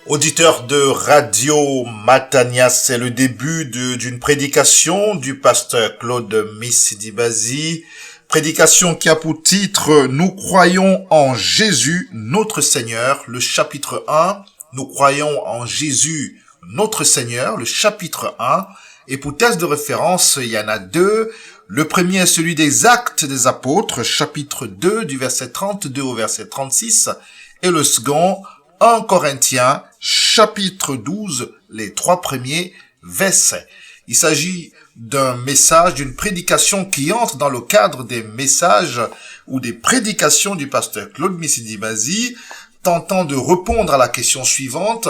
Auditeurs de Radio Matania, c'est le début d'une prédication du pasteur Claude Misidibazi. Prédication qui a pour titre « Nous croyons en Jésus, notre Seigneur », le chapitre 1. Nous croyons en Jésus, notre Seigneur, le chapitre 1. Et pour texte de référence, il y en a deux. Le premier est celui des Actes des Apôtres, chapitre 2, du verset 32 au verset 36. Et le second, 1 Corinthiens, chapitre 12, les 3 premiers versets. Il s'agit d'un message, d'une prédication qui entre dans le cadre des messages ou des prédications du pasteur Claude Misidibazi, tentant de répondre à la question suivante: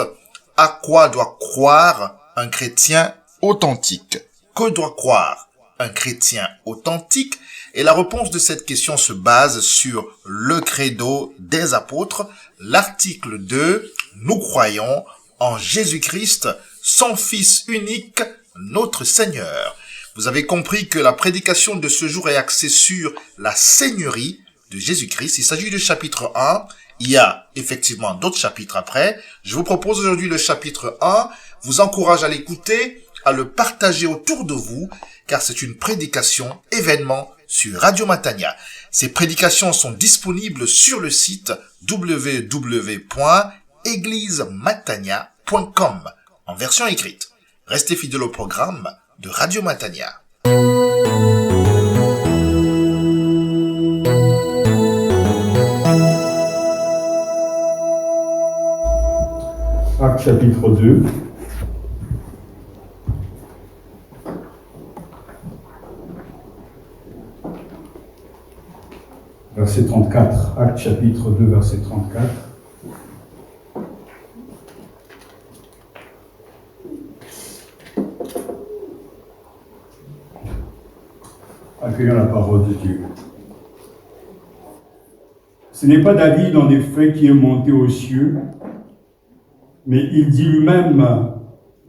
à quoi doit croire un chrétien authentique? Que doit croire un chrétien authentique? Et la réponse de cette question se base sur le credo des apôtres, l'article 2, nous croyons en Jésus-Christ, son Fils unique, notre Seigneur. Vous avez compris que la prédication de ce jour est axée sur la Seigneurie de Jésus-Christ. Il s'agit du chapitre 1. Il y a effectivement d'autres chapitres après. Je vous propose aujourd'hui le chapitre 1. Vous encourage à l'écouter, à le partager autour de vous, car c'est une prédication événement sur Radio Matania. Ces prédications sont disponibles sur le site www.eglisematania.com en version écrite. Restez fidèles au programme de Radio Matania. Actes chapitre 2. Verset 34, Actes chapitre 2, verset 34. Accueillons la parole de Dieu. Ce n'est pas David, en effet, qui est monté aux cieux, mais il dit lui-même,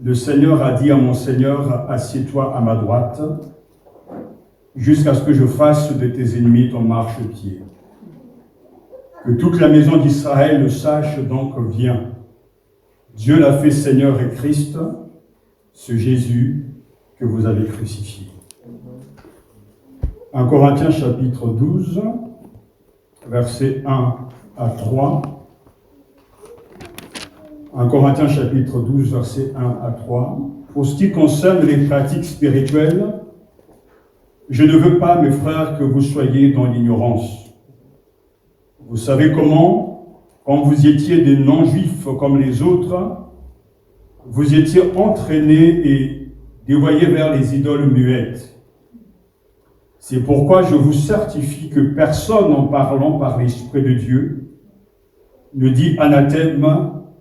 le Seigneur a dit à mon Seigneur, assieds-toi à ma droite, jusqu'à ce que je fasse de tes ennemis ton marchepied. Que toute la maison d'Israël le sache, donc viens. Dieu l'a fait Seigneur et Christ, ce Jésus que vous avez crucifié. 1 Corinthiens chapitre 12, versets 1 à 3. 1 Corinthiens chapitre 12, versets 1 à 3. Pour ce qui concerne les pratiques spirituelles, je ne veux pas, mes frères, que vous soyez dans l'ignorance. Vous savez comment, quand vous étiez des non-juifs comme les autres, vous étiez entraînés et dévoyés vers les idoles muettes. C'est pourquoi je vous certifie que personne, en parlant par l'Esprit de Dieu, ne dit anathème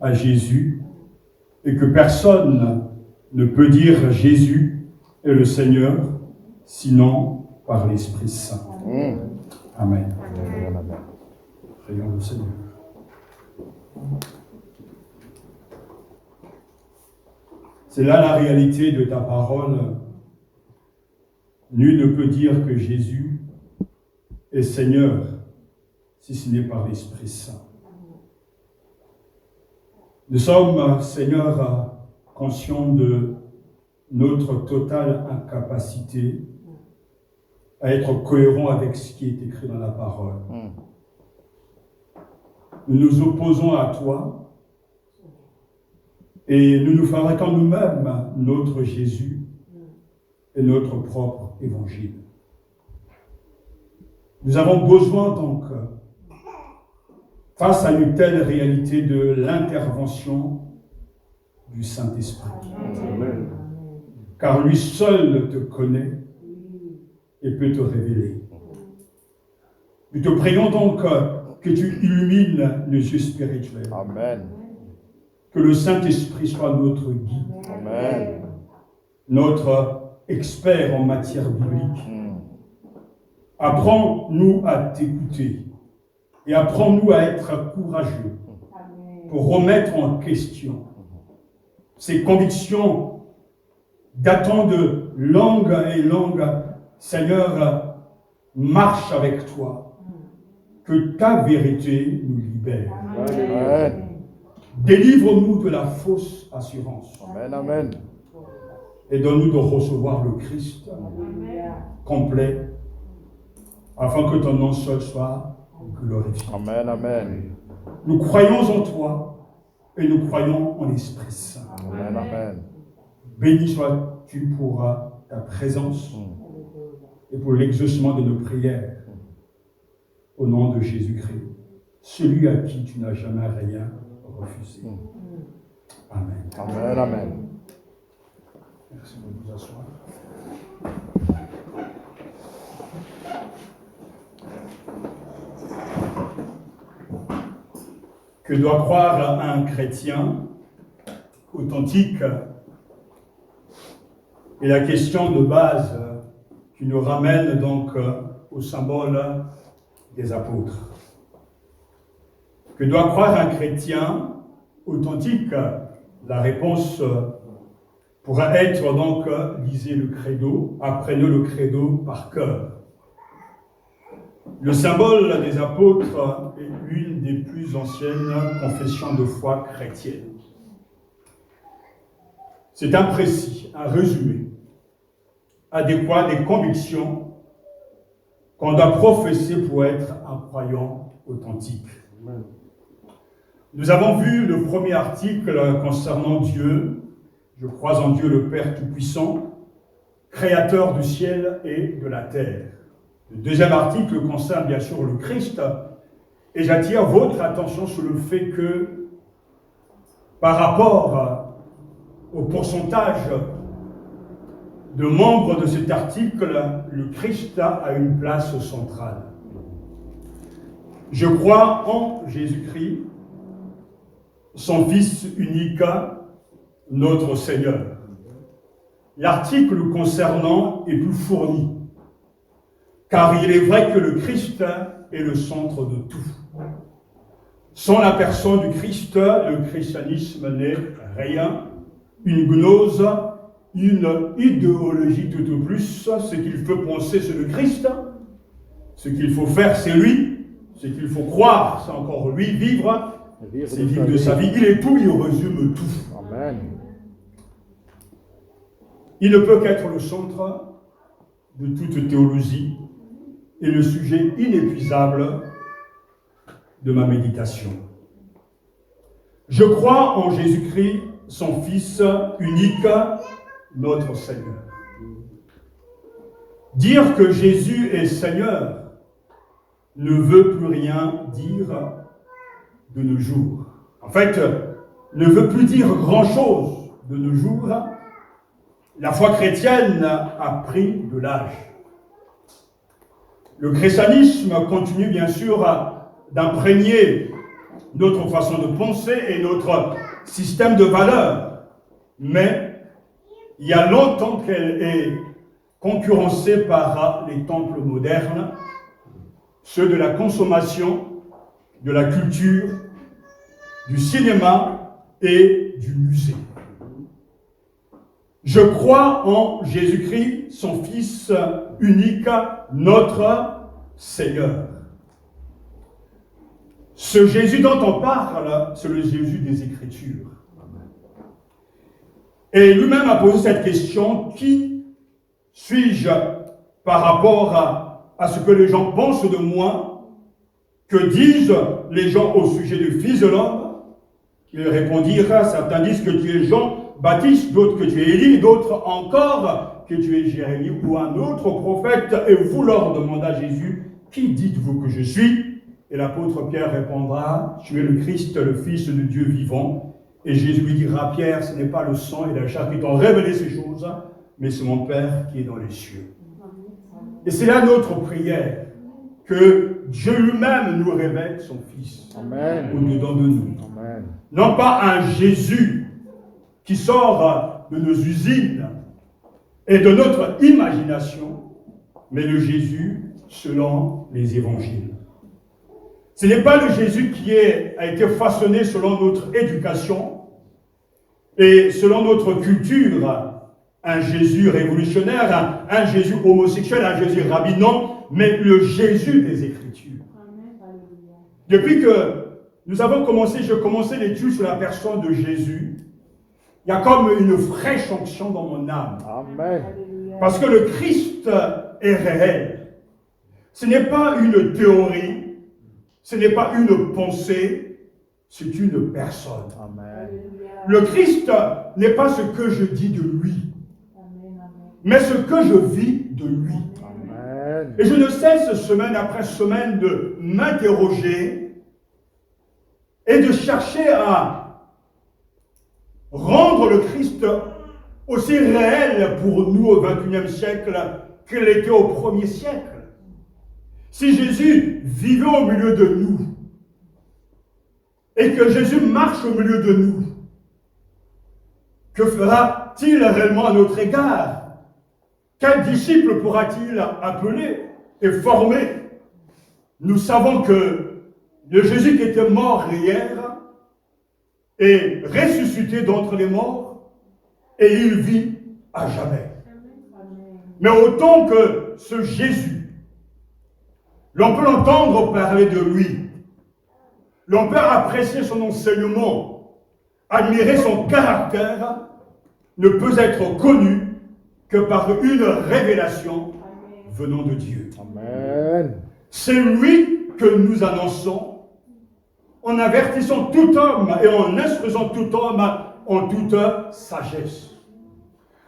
à Jésus, et que personne ne peut dire Jésus est le Seigneur, sinon par l'Esprit Saint. Amen. Prions le Seigneur. C'est là la réalité de ta parole. Nul ne peut dire que Jésus est Seigneur si ce n'est par l'Esprit Saint. Nous sommes, Seigneur, conscients de notre totale incapacité à être cohérent avec ce qui est écrit dans la parole. Nous nous opposons à toi et nous nous fabriquons nous-mêmes notre Jésus et notre propre évangile. Nous avons besoin donc, face à une telle réalité, de l'intervention du Saint-Esprit. Amen. Car lui seul te connaît et peut te révéler. Nous te prions donc que tu illumines nos yeux spirituels. Amen. Que le Saint-Esprit soit notre guide. Amen. Notre expert en matière biblique. Apprends-nous à t'écouter et apprends-nous à être courageux pour remettre en question ces convictions datant de longues et longues. Seigneur, marche avec toi, que ta vérité nous libère. Amen. Délivre-nous de la fausse assurance. Amen, amen. Et donne-nous de recevoir le Christ complet, afin que ton nom seul soit glorifié. Amen, amen. Nous croyons en toi et nous croyons en l'Esprit Saint. Amen, amen. Béni sois-tu pour ta présence et pour l'exaucement de nos prières. Au nom de Jésus-Christ, celui à qui tu n'as jamais rien refusé. Amen. Amen, amen. Merci de vous asseoir. Que doit croire un chrétien authentique est la question de base qui nous ramène donc au symbole des apôtres. Que doit croire un chrétien authentique? La réponse pourra être donc, lisez le credo, apprenez le credo par cœur. Le symbole des apôtres est une des plus anciennes confessions de foi chrétienne. C'est un précis, un résumé adéquat des convictions qu'on doit professer pour être un croyant authentique. Nous avons vu le premier article concernant Dieu. Je crois en Dieu le Père Tout-Puissant, créateur du ciel et de la terre. Le deuxième article concerne bien sûr le Christ, et j'attire votre attention sur le fait que, par rapport au pourcentage de membres de cet article, le Christ a une place centrale. Je crois en Jésus-Christ, son Fils unique, notre Seigneur. L'article concernant est plus fourni, car il est vrai que le Christ est le centre de tout. Sans la personne du Christ, le christianisme n'est rien, une gnose, une idéologie tout au plus. Ce qu'il faut penser, c'est le Christ. Ce qu'il faut faire, c'est lui. Ce qu'il faut croire, c'est encore lui. Vivre, c'est vivre de sa vie. Il est tout, il résume tout. Amen. Il ne peut qu'être le centre de toute théologie et le sujet inépuisable de ma méditation. Je crois en Jésus-Christ, son Fils unique, notre Seigneur. Dire que Jésus est Seigneur ne veut plus rien dire de nos jours. En fait, ne veut plus dire grand-chose de nos jours. La foi chrétienne a pris de l'âge. Le christianisme continue bien sûr d'imprégner notre façon de penser et notre système de valeurs. Mais il y a longtemps qu'elle est concurrencée par les temples modernes, ceux de la consommation, de la culture, du cinéma et du musée. Je crois en Jésus-Christ, son Fils unique, notre Seigneur. Ce Jésus dont on parle, c'est le Jésus des Écritures. Et lui-même a posé cette question: qui suis-je par rapport à ce que les gens pensent de moi? Que disent les gens au sujet du Fils de l'homme? Ils répondirent, certains disent que tu es Jean-Baptiste, d'autres que tu es Élie, d'autres encore que tu es Jérémie ou un autre prophète. Et vous leur demandez à Jésus: qui dites-vous que je suis? Et l'apôtre Pierre répondra: tu es le Christ, le Fils de Dieu vivant. Et Jésus lui dira: Pierre, ce n'est pas le sang et la chair qui t'ont révélé ces choses, mais c'est mon Père qui est dans les cieux. Et c'est là notre prière, que Dieu lui-même nous révèle son Fils au-dedans de nous. Amen. Non pas un Jésus qui sort de nos usines et de notre imagination, mais le Jésus selon les évangiles. Ce n'est pas le Jésus qui a été façonné selon notre éducation et selon notre culture, un Jésus révolutionnaire, un Jésus homosexuel, un Jésus rabbin, non, mais le Jésus des Écritures. Depuis que j'ai commencé l'étude sur la personne de Jésus. Il y a comme une fraîche onction dans mon âme. Amen. Parce que le Christ est réel. Ce n'est pas une théorie, ce n'est pas une pensée, c'est une personne. Amen. Le Christ n'est pas ce que je dis de lui, mais ce que je vis de lui. Amen. Et je ne cesse semaine après semaine de m'interroger et de chercher à rendre le Christ aussi réel pour nous au XXIe siècle qu'il était au 1er siècle. Si Jésus vivait au milieu de nous et que Jésus marche au milieu de nous, que fera-t-il réellement à notre égard? Quel disciple pourra-t-il appeler et former? Nous savons que le Jésus qui était mort hier est ressuscité d'entre les morts et il vit à jamais. Mais autant que ce Jésus, l'on peut l'entendre parler de lui, l'on peut apprécier son enseignement, admirer son caractère, ne peut être connu que par une révélation venant de Dieu. Amen. C'est lui que nous annonçons en avertissant tout homme et en instruisant tout homme en toute sagesse,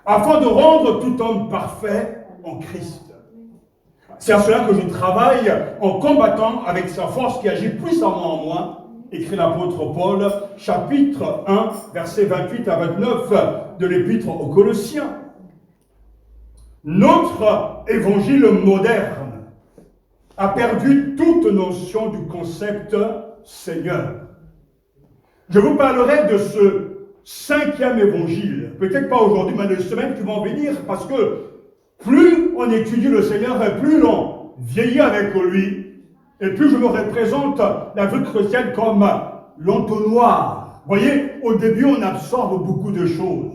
afin de rendre tout homme parfait en Christ. C'est à cela que je travaille en combattant avec sa force qui agit puissamment en moi, écrit l'apôtre Paul, chapitre 1, versets 28 à 29 de l'épître aux Colossiens. Notre évangile moderne a perdu toute notion du concept Seigneur. Je vous parlerai de ce 5e évangile, peut-être pas aujourd'hui, mais les semaines qui vont venir, parce que plus on étudie le Seigneur et plus l'on vieillit avec lui, et plus je me représente la vie chrétienne comme l'entonnoir. Vous voyez, au début on absorbe beaucoup de choses.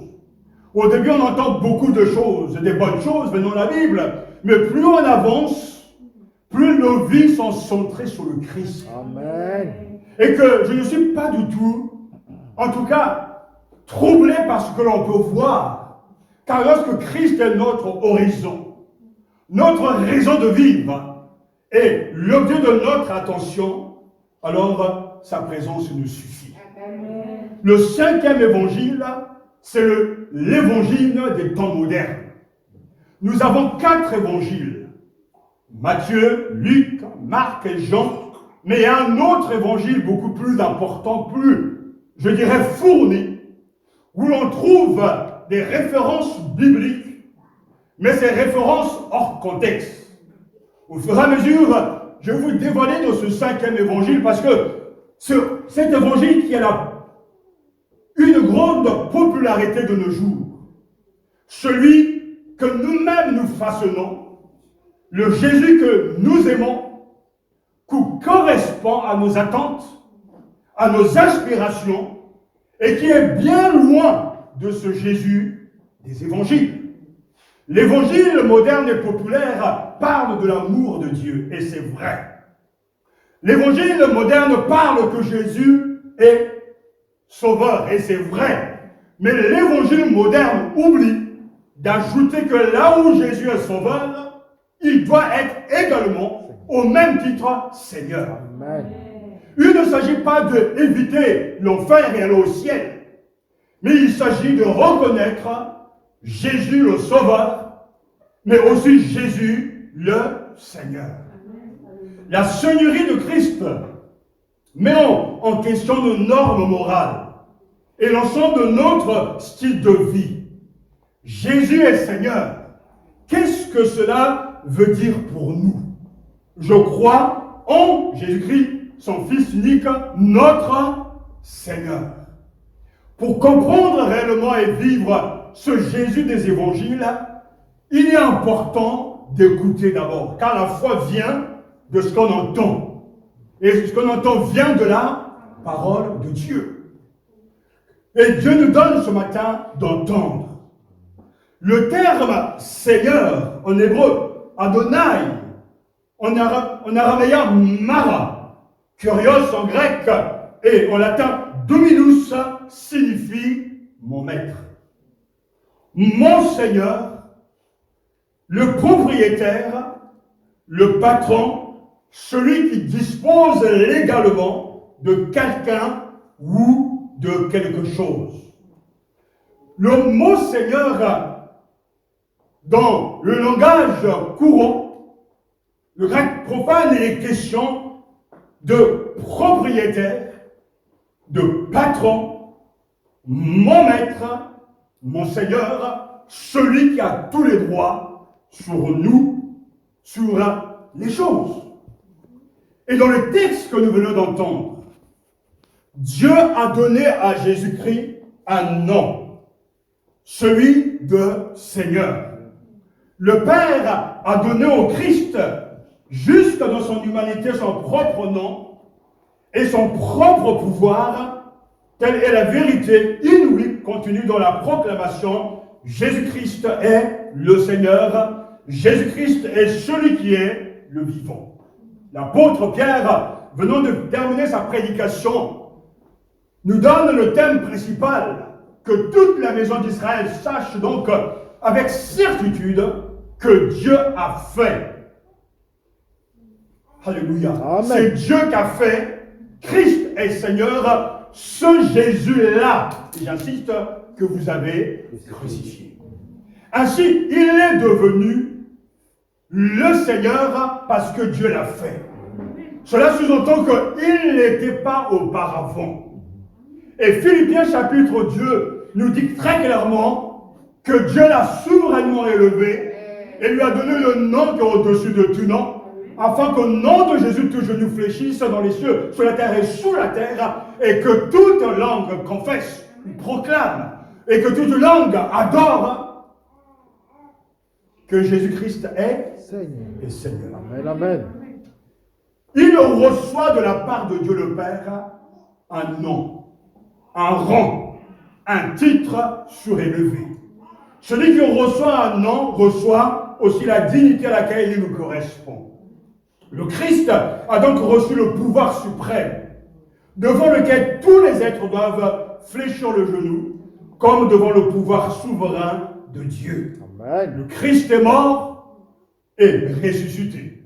Au début on entend beaucoup de choses, des bonnes choses venant de la Bible, mais plus on avance, plus nos vies sont centrées sur le Christ. Amen. Et que je ne suis pas du tout, en tout cas, troublé par ce que l'on peut voir. Car lorsque Christ est notre horizon, notre raison de vivre et l'objet de notre attention, alors sa présence nous suffit. Amen. Le 5e évangile, c'est l'évangile des temps modernes. Nous avons 4 évangiles. Matthieu, Luc, Marc et Jean. Mais il y a un autre évangile beaucoup plus important, plus, je dirais, fourni, où l'on trouve des références bibliques, mais ces références hors contexte. Au fur et à mesure, je vais vous dévoiler dans ce 5e évangile, parce que cet évangile qui a une grande popularité de nos jours, celui que nous-mêmes nous façonnons, le Jésus que nous aimons, qui correspond à nos attentes, à nos aspirations, et qui est bien loin de ce Jésus des évangiles. L'évangile moderne et populaire parle de l'amour de Dieu, et c'est vrai. L'évangile moderne parle que Jésus est sauveur, et c'est vrai. Mais l'évangile moderne oublie d'ajouter que là où Jésus est sauveur, il doit être également au même titre Seigneur. Amen. Il ne s'agit pas d'éviter l'enfer et aller au ciel, mais il s'agit de reconnaître Jésus le Sauveur, mais aussi Jésus le Seigneur. La Seigneurie de Christ met en question nos normes morales et l'ensemble de notre style de vie. Jésus est Seigneur. Qu'est-ce que cela veut dire pour nous? Je crois en Jésus-Christ, son Fils unique, notre Seigneur. Pour comprendre réellement et vivre ce Jésus des évangiles, il est important d'écouter d'abord, car la foi vient de ce qu'on entend. Et ce qu'on entend vient de la parole de Dieu. Et Dieu nous donne ce matin d'entendre. Le terme Seigneur en hébreu, Adonai, en araméen Mara, Kyrios en grec et en latin, Dominus signifie mon maître. Mon Seigneur, le propriétaire, le patron, celui qui dispose légalement de quelqu'un ou de quelque chose. Le mot Seigneur, dans le langage courant, le grec profane, il est question de propriétaire, de patron, mon maître, mon Seigneur, celui qui a tous les droits sur nous, sur les choses. Et dans le texte que nous venons d'entendre, Dieu a donné à Jésus-Christ un nom, celui de Seigneur. Le Père a donné au Christ, jusque dans son humanité, son propre nom et son propre pouvoir. Telle est la vérité inouïe contenue dans la proclamation. Jésus-Christ est le Seigneur. Jésus-Christ est celui qui est le vivant. L'apôtre Pierre, venant de terminer sa prédication, nous donne le thème principal, que toute la maison d'Israël sache donc avec certitude que Dieu a fait. Alléluia. C'est Dieu qui a fait. Christ est Seigneur. Ce Jésus-là, et j'insiste, que vous avez crucifié. Ainsi, il est devenu le Seigneur parce que Dieu l'a fait. Cela sous-entend qu'il n'était pas auparavant. Et Philippiens chapitre 2 nous dit très clairement que Dieu l'a souverainement élevé et lui a donné le nom qui est au-dessus de tout nom, afin qu'au nom de Jésus, tout genou fléchisse dans les cieux, sur la terre et sous la terre, et que toute langue confesse, proclame, et que toute langue adore que Jésus-Christ est Seigneur. Amen, amen. Il reçoit de la part de Dieu le Père un nom, un rang, un titre surélevé. Celui qui reçoit un nom reçoit aussi la dignité à laquelle il nous correspond. Le Christ a donc reçu le pouvoir suprême, devant lequel tous les êtres doivent fléchir le genou, comme devant le pouvoir souverain de Dieu. Amen. Le Christ est mort et ressuscité,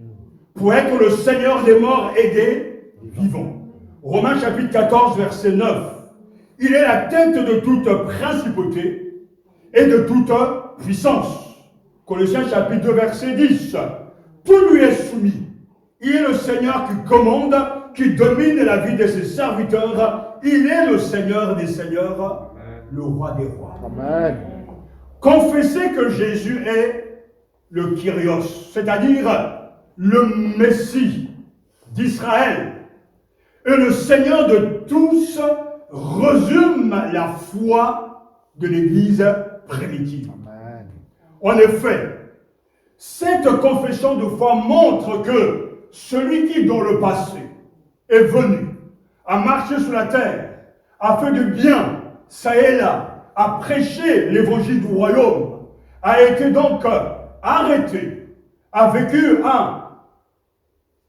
pour être le Seigneur des morts et des vivants. Romains chapitre 14, verset 9. Il est la tête de toute principauté et de toute puissance. Colossiens chapitre 2, verset 10. Tout lui est soumis. Il est le Seigneur qui commande, qui domine la vie de ses serviteurs. Il est le Seigneur des seigneurs, le roi des rois. Amen. Confessez que Jésus est le Kyrios, c'est-à-dire le Messie d'Israël et le Seigneur de tous, résume la foi de l'Église primitive. Amen. En effet, cette confession de foi montre que celui qui, dans le passé, est venu, a marché sur la terre, a fait du bien, ça et là, a prêché l'évangile du royaume, a été donc arrêté, a vécu un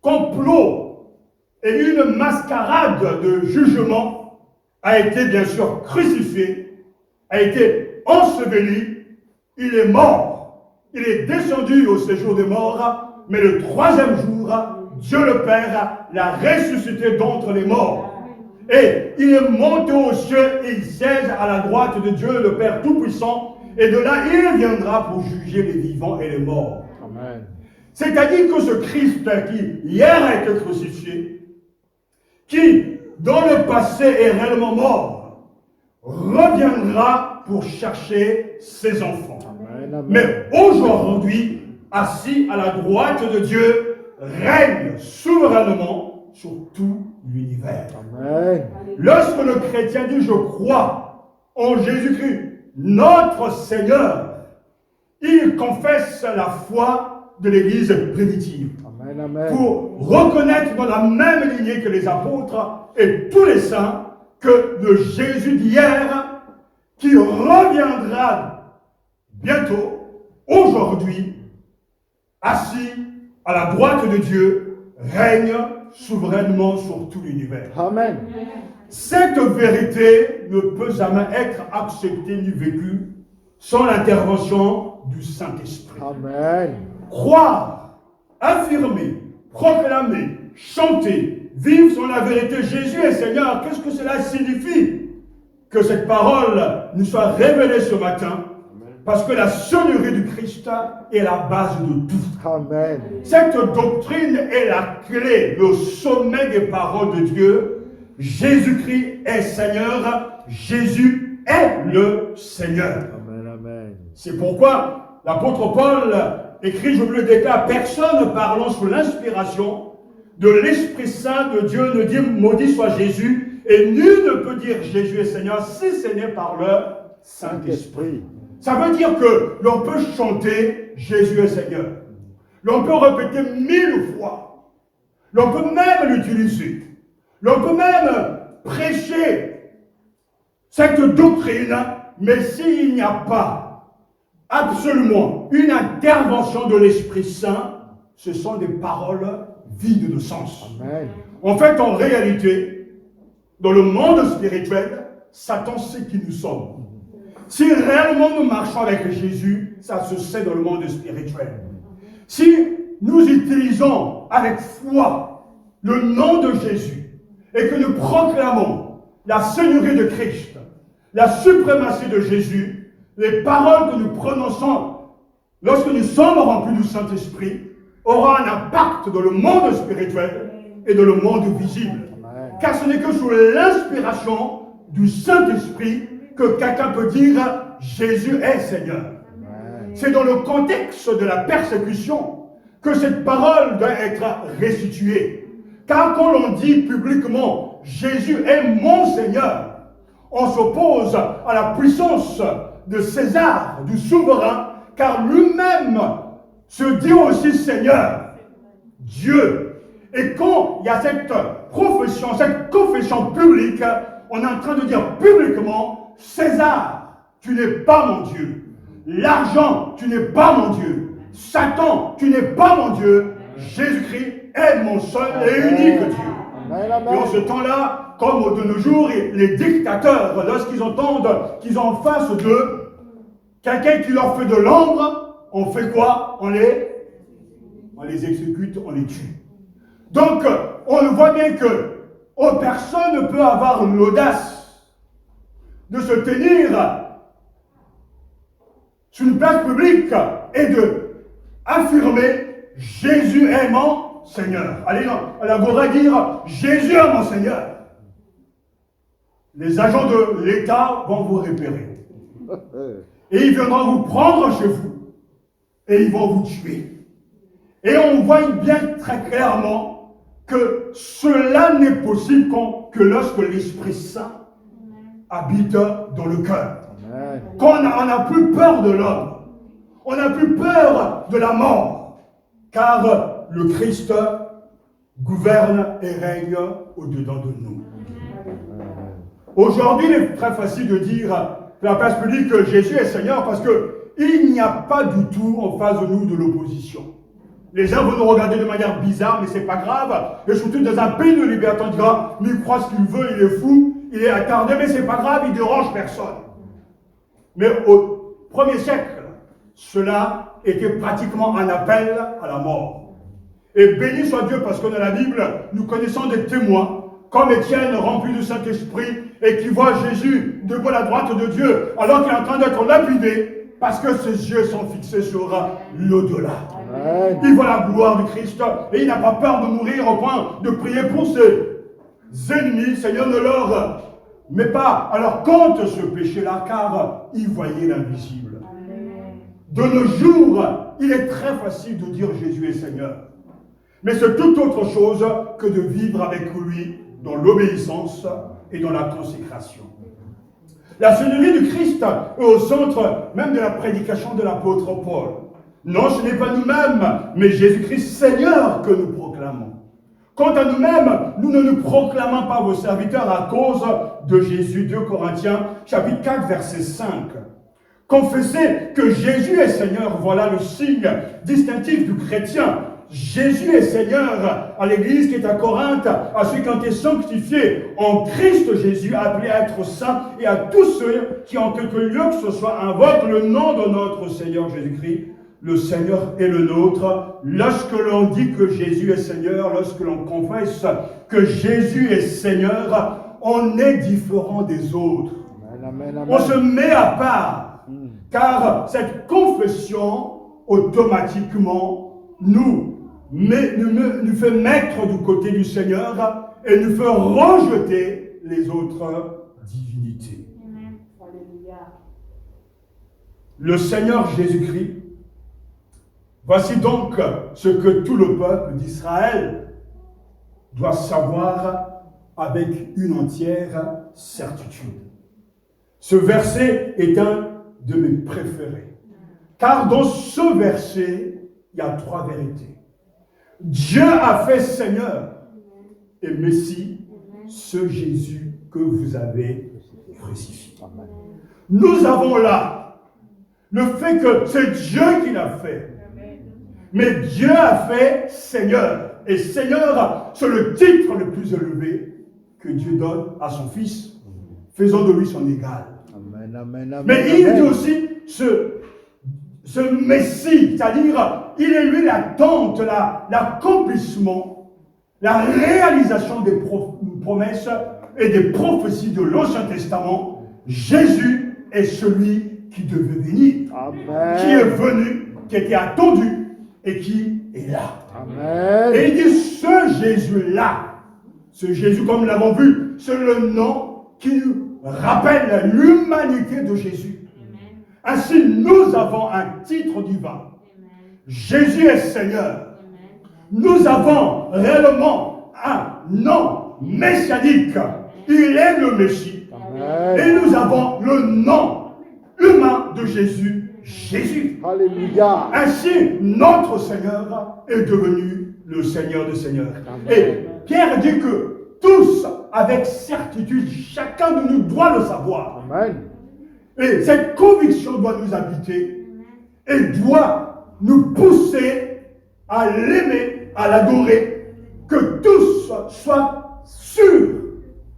complot et une mascarade de jugement, a été bien sûr crucifié, a été enseveli, il est mort, il est descendu au séjour des morts, mais le troisième jour, Dieu le Père l'a ressuscité d'entre les morts. Et il est monté aux cieux et il siège à la droite de Dieu, le Père Tout-Puissant, et de là, il viendra pour juger les vivants et les morts. Amen. C'est-à-dire que ce Christ qui hier a été crucifié, qui dans le passé est réellement mort, reviendra pour chercher ses enfants. Amen, amen. Mais aujourd'hui, assis à la droite de Dieu, règne souverainement sur tout l'univers. Amen. Lorsque le chrétien dit « je crois en Jésus-Christ, notre Seigneur », il confesse la foi de l'Église primitive. Amen, amen. Pour reconnaître dans la même lignée que les apôtres et tous les saints que le Jésus d'hier, qui reviendra bientôt, aujourd'hui, assis à la droite de Dieu, règne souverainement sur tout l'univers. Amen. Cette vérité ne peut jamais être acceptée ni vécue sans l'intervention du Saint-Esprit. Amen. Croire, affirmer, proclamer, chanter, vivre sur la vérité Jésus est Seigneur, qu'est-ce que cela signifie? Que cette parole nous soit révélée ce matin, parce que la sonnerie du Christ est la base de tout. Amen. Cette doctrine est la clé, le sommet des paroles de Dieu. Jésus-Christ est Seigneur, Jésus est le Seigneur. Amen. Amen. C'est pourquoi l'apôtre Paul écrit, je vous le déclare, personne parlant sous l'inspiration de l'Esprit Saint de Dieu ne dit maudit soit Jésus, et nul ne peut dire Jésus est Seigneur si ce n'est par le Saint-Esprit. Ça veut dire que l'on peut chanter Jésus est Seigneur. L'on peut répéter 1000 fois. L'on peut même l'utiliser. L'on peut même prêcher cette doctrine, mais s'il n'y a pas absolument une intervention de l'Esprit Saint, ce sont des paroles vides de sens. Amen. En fait, en réalité, dans le monde spirituel, Satan sait qui nous sommes. Si réellement nous marchons avec Jésus, ça se sait dans le monde spirituel. Si nous utilisons avec foi le nom de Jésus et que nous proclamons la Seigneurie de Christ, la suprématie de Jésus, les paroles que nous prononçons lorsque nous sommes remplis du Saint-Esprit auront un impact dans le monde spirituel et dans le monde visible. Car ce n'est que sous l'inspiration du Saint-Esprit que quelqu'un peut dire Jésus est Seigneur. C'est dans le contexte de la persécution que cette parole doit être restituée. Car quand l'on dit publiquement Jésus est mon Seigneur, on s'oppose à la puissance de César, du souverain, car lui-même se dit aussi Seigneur, Dieu. Et quand il y a cette profession, cette confession publique, on est en train de dire publiquement César, tu n'es pas mon Dieu. L'argent, tu n'es pas mon Dieu. Satan, tu n'es pas mon Dieu. Jésus-Christ est mon seul et unique Dieu. Et en ce temps-là, comme de nos jours, les dictateurs, lorsqu'ils entendent qu'ils ont en face d'eux quelqu'un qui leur fait de l'ombre, on fait quoi? On les exécute, on les tue. Donc, on voit bien que personne ne peut avoir l'audace de se tenir sur une place publique et de affirmer Jésus est mon Seigneur. Allez à l'agora dire Jésus est mon Seigneur. Les agents de l'État vont vous repérer. Et ils viendront vous prendre chez vous. Et ils vont vous tuer. Et on voit bien très clairement que cela n'est possible que lorsque l'Esprit Saint habite dans le cœur. Quand on n'a plus peur de l'homme, on n'a plus peur de la mort, car le Christ gouverne et règne au-dedans de nous. Aujourd'hui, il est très facile de dire la place publique que Jésus est Seigneur parce qu'il n'y a pas du tout en face de nous de l'opposition. Les gens vont nous regarder de manière bizarre, mais c'est pas grave. Et surtout dans un pays de liberté, on dira, mais il croit ce qu'il veut, il est fou, il est attardé, mais c'est pas grave, il dérange personne. Mais au 1er siècle, cela était pratiquement un appel à la mort. Et béni soit Dieu, parce que dans la Bible, nous connaissons des témoins, comme Étienne, rempli du Saint-Esprit, et qui voit Jésus debout à la droite de Dieu, alors qu'il est en train d'être lapidé, parce que ses yeux sont fixés sur l'au-delà. Il voit la gloire du Christ, et il n'a pas peur de mourir au point de prier pour ses ennemis. Seigneur, ne leur met pas à leur compte ce péché-là, car il voyait l'invisible. De nos jours, il est très facile de dire Jésus est Seigneur. Mais c'est tout autre chose que de vivre avec lui dans l'obéissance et dans la consécration. La Seigneurie du Christ est au centre même de la prédication de l'apôtre Paul. Non, ce n'est pas nous-mêmes, mais Jésus-Christ Seigneur que nous proclamons. Quant à nous-mêmes, nous ne nous proclamons pas vos serviteurs à cause de Jésus. 2 Corinthiens, chapitre 4, verset 5. Confessez que Jésus est Seigneur, voilà le signe distinctif du chrétien. Jésus est Seigneur à l'église qui est à Corinthe, à ceux qui ont été sanctifiés en Christ Jésus, appelés à être saints, et à tous ceux qui en quelque lieu que ce soit invoquent le nom de notre Seigneur Jésus-Christ. Le Seigneur est le nôtre. Lorsque l'on dit que Jésus est Seigneur, lorsque l'on confesse que Jésus est Seigneur, on est différent des autres. Amen, amen. On se met à part, car cette confession, automatiquement, nous fait mettre du côté du Seigneur et nous fait rejeter les autres divinités. Amen. Alléluia. Le Seigneur Jésus-Christ, voici donc ce que tout le peuple d'Israël doit savoir avec une entière certitude. Ce verset est un de mes préférés. Car dans ce verset, il y a 3 vérités. Dieu a fait Seigneur et Messie ce Jésus que vous avez crucifié. Nous avons là le fait que c'est Dieu qui l'a fait. Mais Dieu a fait Seigneur. Et Seigneur, c'est le titre le plus élevé que Dieu donne à son Fils. Faisons de lui son égal. Amen, amen, amen, Mais il amen. dit aussi ce Messie, c'est-à-dire il est lui l'attente, l'accomplissement, la réalisation des promesses et des prophéties de l'Ancien Testament. Jésus est celui qui devait venir, Amen. qui est venu, qui était attendu et qui est là. Amen. Et il dit ce Jésus-là, ce Jésus comme nous l'avons vu, c'est le nom qui nous rappelle l'humanité de Jésus. Ainsi, nous avons un titre divin. Jésus est Seigneur. Nous avons réellement un nom messianique. Il est le Messie. Amen. Et nous avons le nom humain de Jésus, Jésus. Alléluia. Ainsi, notre Seigneur est devenu le Seigneur des Seigneurs. Amen. Et Pierre dit que tous, avec certitude, chacun de nous doit le savoir. Amen. Et cette conviction doit nous habiter et doit nous pousser à l'aimer, à l'adorer, que tous soient sûrs,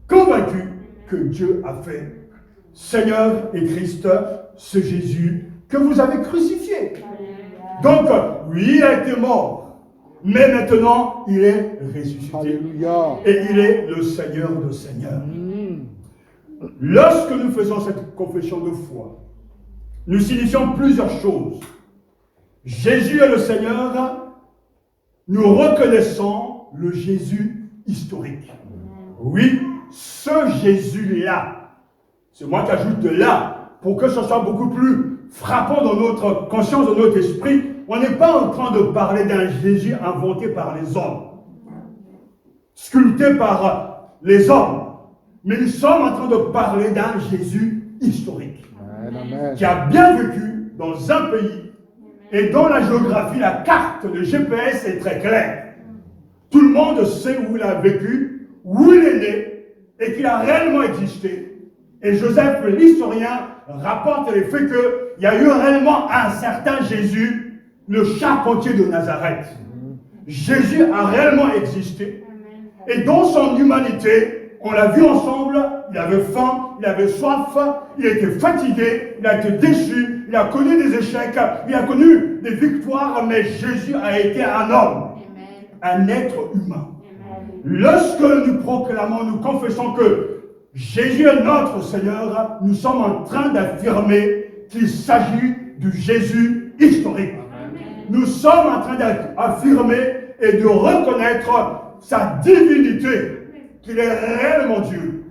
convaincus que Dieu a fait Seigneur et Christ, ce Jésus que vous avez crucifié. Donc, oui, il a été mort, mais maintenant, il est ressuscité. Alléluia. Et il est le Seigneur de Seigneurs. Lorsque nous faisons cette confession de foi, nous signifions plusieurs choses. Jésus est le Seigneur, nous reconnaissons le Jésus historique. Oui, ce Jésus-là, c'est moi qui ajoute de là, pour que ce soit beaucoup plus frappant dans notre conscience, dans notre esprit. On n'est pas en train de parler d'un Jésus inventé par les hommes, sculpté par les hommes. Mais nous sommes en train de parler d'un Jésus historique, Amen, amen. qui a bien vécu dans un pays et dont la géographie, la carte, le GPS est très claire. Tout le monde sait où il a vécu, où il est né et qu'il a réellement existé. Et Joseph, l'historien, rapporte les faits qu'il y a eu réellement un certain Jésus, le charpentier de Nazareth. Jésus a réellement existé et dans son humanité, on l'a vu ensemble, il avait faim, il avait soif, il était fatigué, il a été déçu, il a connu des échecs, il a connu des victoires, mais Jésus a été un homme, un être humain. Lorsque nous proclamons, nous confessons que Jésus est notre Seigneur, nous sommes en train d'affirmer qu'il s'agit du Jésus historique. Nous sommes en train d'affirmer et de reconnaître sa divinité, qu'il est réellement Dieu.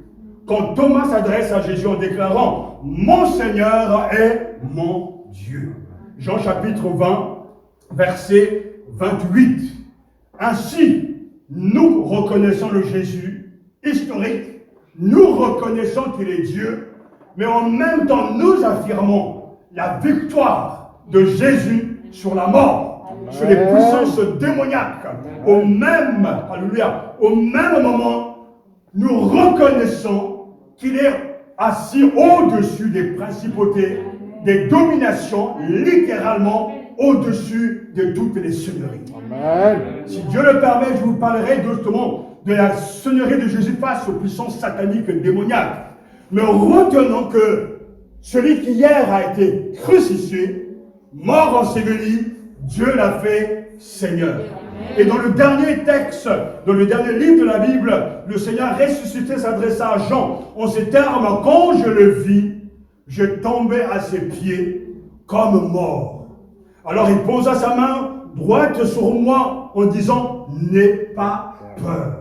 Quand Thomas s'adresse à Jésus en déclarant « Mon Seigneur est mon Dieu ». Jean chapitre 20, verset 28. Ainsi, nous reconnaissons le Jésus historique, nous reconnaissons qu'il est Dieu, mais en même temps nous affirmons la victoire de Jésus sur la mort, sur les puissances démoniaques. Au même, alléluia, au même moment, nous reconnaissons qu'il est assis au-dessus des principautés, des dominations, littéralement au-dessus de toutes les seigneuries. Amen. Si Dieu le permet, je vous parlerai justement de la seigneurie de Jésus face aux puissances sataniques et démoniaques. Mais retenons que celui qui hier a été crucifié, mort enseveli, Dieu l'a fait Seigneur. Et dans le dernier texte, dans le dernier livre de la Bible, le Seigneur ressuscité s'adressa à Jean en ces termes: quand je le vis, je tombais à ses pieds comme mort. Alors il posa sa main droite sur moi en disant: n'aie pas peur.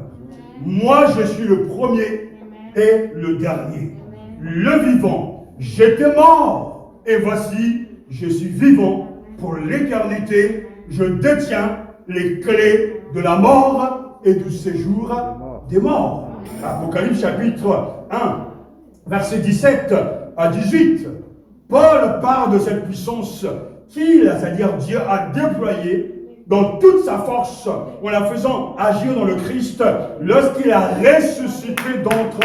Moi je suis le premier et le dernier, le vivant. J'étais mort et voici, je suis vivant pour l'éternité. Je détiens les clés de la mort et du séjour des morts. Apocalypse chapitre 1, versets 17 à 18. Paul parle de cette puissance qu'il, c'est-à-dire Dieu, a déployée dans toute sa force en la faisant agir dans le Christ lorsqu'il a ressuscité d'entre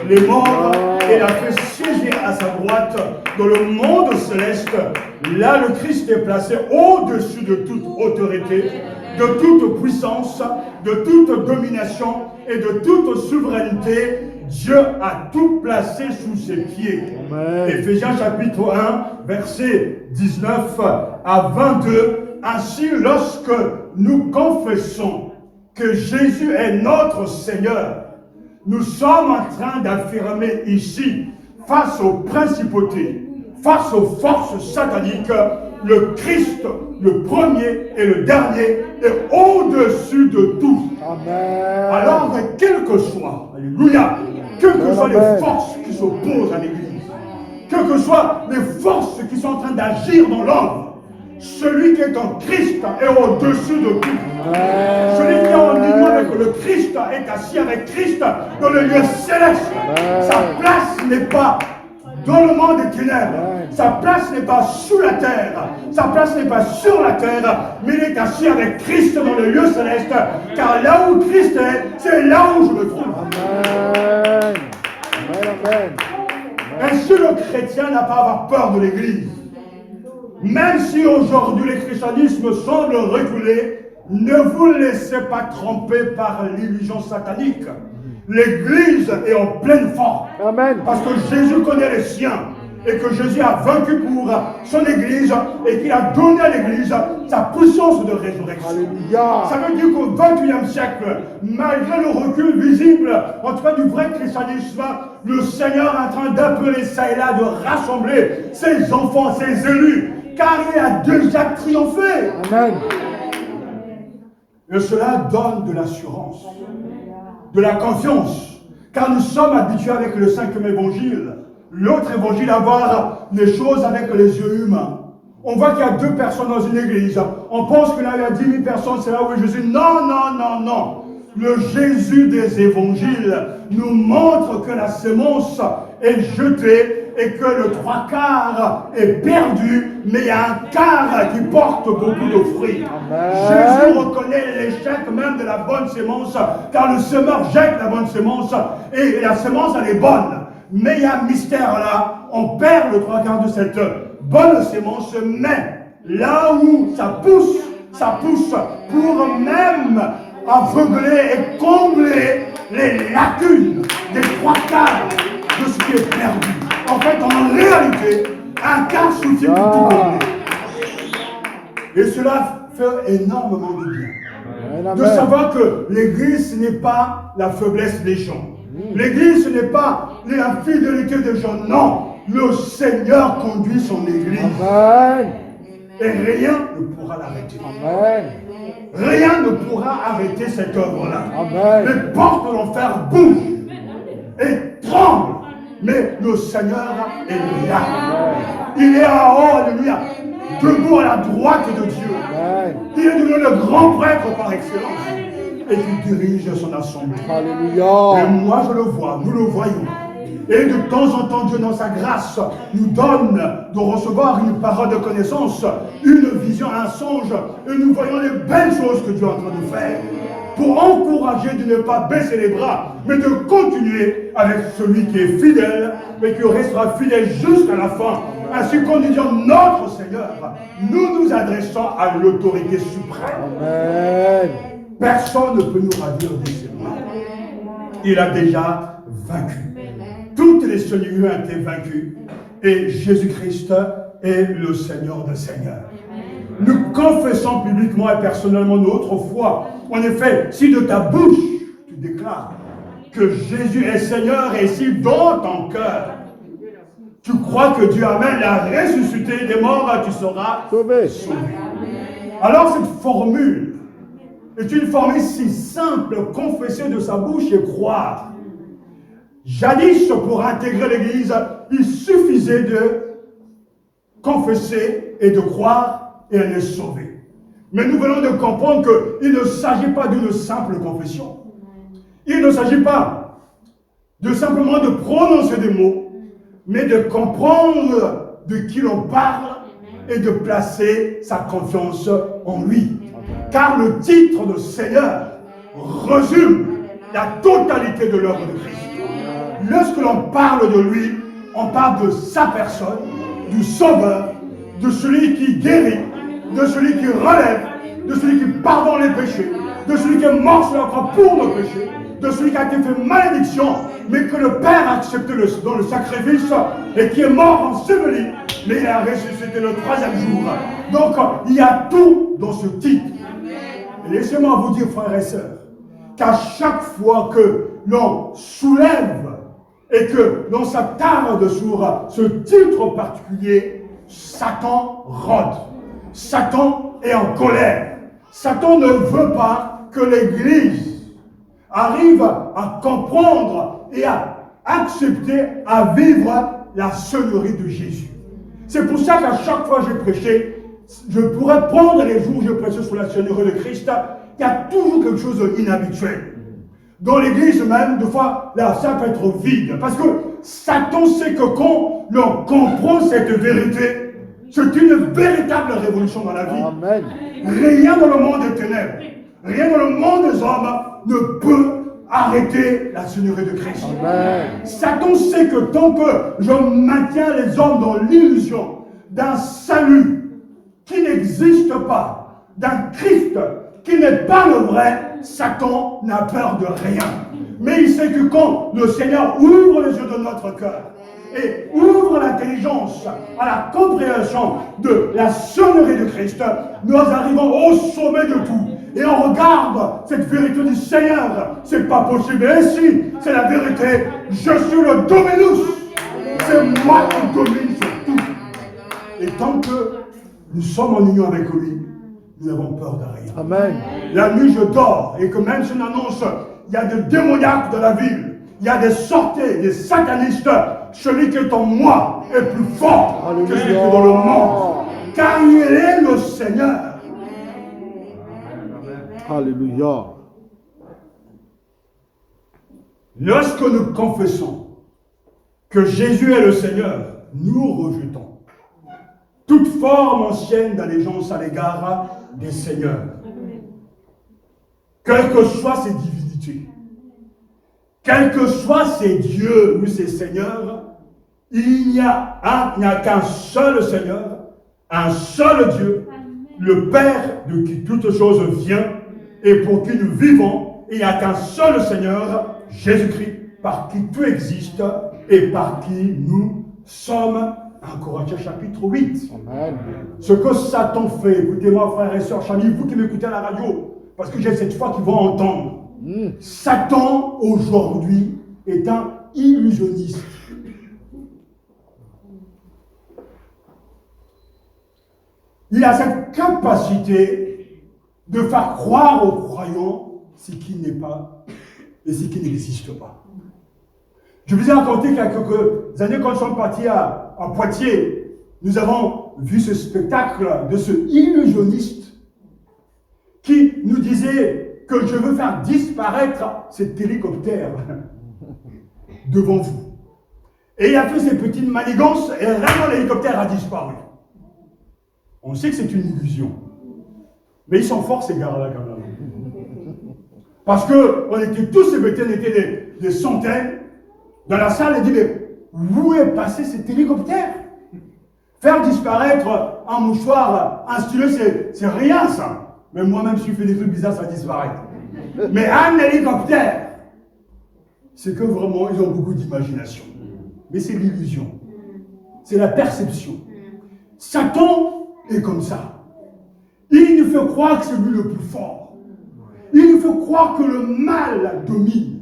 les morts et l'a fait siéger à sa droite dans le monde céleste. Là, le Christ est placé au-dessus de toute autorité, de toute puissance, de toute domination et de toute souveraineté. Dieu a tout placé sous ses pieds. Amen. Éphésiens chapitre 1, versets 19 à 22. Ainsi, lorsque nous confessons que Jésus est notre Seigneur, nous sommes en train d'affirmer ici, face aux principautés, face aux forces sataniques, le Christ, le premier et le dernier, est au-dessus de tout. Amen. Alors, quel que soit, alléluia, quelles que soient les forces qui s'opposent à l'Église, quelles que soient les forces qui sont en train d'agir dans l'homme, celui qui est en Christ est au-dessus de tout. Amen. Celui qui est en union avec le Christ est assis avec Christ dans le lieu céleste. Amen. Sa place n'est pas dans le monde des ténèbres. Amen. Sa place n'est pas sous la terre. Sa place n'est pas sur la terre, mais il est assis avec Christ dans le lieu céleste. Car là où Christ est, c'est là où je me trouve. Amen. Amen. Amen. Ainsi, le chrétien n'a pas à avoir peur de l'Église. Même si aujourd'hui le christianisme semble reculer, ne vous laissez pas tromper par l'illusion satanique. L'Église est en pleine forme. Amen. Parce que Jésus connaît les siens et que Jésus a vaincu pour son Église et qu'il a donné à l'Église sa puissance de résurrection. Alléluia. Ça veut dire qu'au XXIe siècle, malgré le recul visible, en tout cas du vrai christianisme, le Seigneur est en train d'appeler ça et là, de rassembler ses enfants, ses élus, car il a déjà triomphé. Amen. Et cela donne de l'assurance, de la confiance, car nous sommes habitués avec le 5e évangile, l'autre évangile, à voir les choses avec les yeux humains. On voit qu'il y a 2 personnes dans une église. On pense que là, il y a 10 000 personnes, c'est là où est Jésus. Non, non, non, non. Le Jésus des évangiles nous montre que la sémence est jetée et que le 3/4 est perdu, mais il y a un quart qui porte beaucoup de fruits. Amen. Jésus reconnaît l'échec même de la bonne sémence, car le semeur jette la bonne sémence et la sémence, elle est bonne. Mais il y a un mystère là, on perd le 3/4 de cette bonne sémence, mais là où ça pousse pour même aveugler et combler les lacunes des 3/4 de ce qui est perdu. En fait, en réalité, un quart suffit pour tout combler. Et cela fait énormément de bien. De savoir que l'Église, ce n'est pas la faiblesse des gens. L'Église, ce n'est pas l'infidélité des gens. Non, le Seigneur conduit son Église. Amen. Et rien ne pourra l'arrêter. Amen. Rien ne pourra arrêter cette œuvre-là. Les portes de l'enfer bougent et tremblent. Mais le Seigneur est là. Il est en haut, alléluia, debout à la droite de Dieu. Il est devenu le grand prêtre par excellence. Et qui dirige son assemblée. Alléluia. Et moi je le vois, nous le voyons. Et de temps en temps, Dieu, dans sa grâce, nous donne de recevoir une parole de connaissance, une vision, un songe, et nous voyons les belles choses que Dieu est en train de faire, pour encourager de ne pas baisser les bras, mais de continuer avec celui qui est fidèle, mais qui restera fidèle jusqu'à la fin. Ainsi qu'en disant notre Seigneur, nous nous adressons à l'autorité suprême. Amen. Personne ne peut nous ravir de ses bras. Il a déjà vaincu. Toutes les seigneuries ont été vaincues. Et Jésus-Christ est le Seigneur des Seigneurs. Nous confessons publiquement et personnellement notre foi. En effet, si de ta bouche tu déclares que Jésus est Seigneur et si dans ton cœur tu crois que Dieu amène à ressusciter des morts, tu seras Sauvé. sauvé. Alors cette formule est une formule si simple, confesser de sa bouche et croire. Jadis, pour intégrer l'Église, il suffisait de confesser et de croire et on est sauvé. Mais nous venons de comprendre qu'il ne s'agit pas d'une simple confession. Il ne s'agit pas de simplement de prononcer des mots, mais de comprendre de qui l'on parle et de placer sa confiance en lui. Car le titre de Seigneur résume la totalité de l'œuvre de Christ. Lorsque l'on parle de lui, on parle de sa personne, du Sauveur, de celui qui guérit, de celui qui relève, de celui qui pardonne les péchés, de celui qui est mort sur la croix pour nos péchés, de celui qui a été fait malédiction, mais que le Père a accepté dans le sacrifice et qui est mort enseveli, mais il a ressuscité le troisième jour. Donc, il y a tout dans ce titre. Et laissez-moi vous dire, frères et sœurs, qu'à chaque fois que l'on soulève et que l'on s'attarde sur ce titre particulier, Satan rôde. Satan est en colère. Satan ne veut pas que l'Église arrive à comprendre et à accepter, à vivre la seigneurie de Jésus. C'est pour ça qu'à chaque fois que j'ai prêché, je pourrais prendre les jours où je prêchais sur la seigneurie de Christ, il y a toujours quelque chose d'inhabituel. Dans l'église même, des fois, là, ça peut être vide. Parce que Satan sait que quand l'on comprend cette vérité, c'est une véritable révolution dans la vie. Amen. Rien dans le monde des ténèbres, rien dans le monde des hommes ne peut arrêter la seigneurie de Christ. Amen. Satan sait que tant que je maintiens les hommes dans l'illusion d'un salut qui n'existe pas, d'un Christ qui n'est pas le vrai, Satan n'a peur de rien. Mais il sait que quand le Seigneur ouvre les yeux de notre cœur et ouvre l'intelligence à la compréhension de la seigneurie de Christ, nous arrivons au sommet de tout. Et on regarde cette vérité du Seigneur. C'est pas possible. Et si, c'est la vérité. Je suis le dominus. C'est moi qui domine sur tout. Et tant que nous sommes en union avec lui, nous n'avons peur de rien. Amen. La nuit, je dors. Et que même si on annonce, il y a des démoniaques de la ville. Il y a des sortés, des satanistes. Celui qui est en moi est plus fort que celui qui est dans le monde. Car il est le Seigneur. Alléluia. Lorsque nous confessons que Jésus est le Seigneur, nous rejetons toute forme ancienne d'allégeance à l'égard des seigneurs. Quelles que soient ces divinités, quels que soient ces dieux ou ces seigneurs, il n'y a qu'un seul Seigneur, un seul Dieu, le Père de qui toute chose vient et pour qui nous vivons. Il n'y a qu'un seul Seigneur, Jésus-Christ, par qui tout existe et par qui nous sommes. 1 Corinthiens chapitre 8. Amen. Ce que Satan fait, écoutez-moi frères et sœurs, chers amis, vous qui m'écoutez à la radio, parce que j'ai cette foi qui va entendre. Satan aujourd'hui est un illusionniste. Il a cette capacité de faire croire aux croyants ce qui n'est pas et ce qui n'existe pas. Je vous ai raconté quelques années quand nous sommes partis à Poitiers, nous avons vu ce spectacle de ce illusionniste qui nous disait que je veux faire disparaître cet hélicoptère devant vous. Et il a fait ses petites manigances et vraiment l'hélicoptère a disparu. On sait que c'est une illusion. Mais ils sont forts ces gars-là quand même. Parce qu'on était tous ébêtés, on était des centaines dans la salle et dit mais où est passé cet hélicoptère? Faire disparaître un mouchoir, un stylo, c'est rien ça. Mais moi-même, si je fais des trucs bizarres, ça disparaît. Mais un hélicoptère, c'est que vraiment, ils ont beaucoup d'imagination. Mais c'est l'illusion. C'est la perception. Satan est comme ça. Il nous fait croire que c'est lui le plus fort. Il nous fait croire que le mal domine.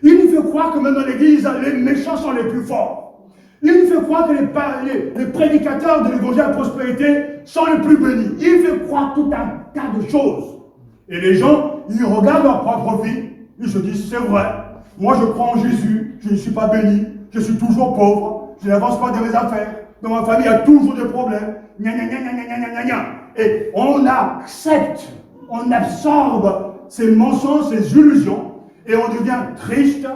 Il nous fait croire que même dans l'église, les méchants sont les plus forts. Il nous fait croire que les prédicateurs de l'évangile à la prospérité sont les plus bénis. Il fait croire tout un tas de choses. Et les gens, ils regardent leur propre vie, ils se disent, c'est vrai, moi je crois en Jésus, je ne suis pas béni, je suis toujours pauvre, je n'avance pas dans mes affaires, dans ma famille il y a toujours des problèmes, gna gna gna gna gna gna gna. Et on accepte, on absorbe ces mensonges, ces illusions, et on devient triste,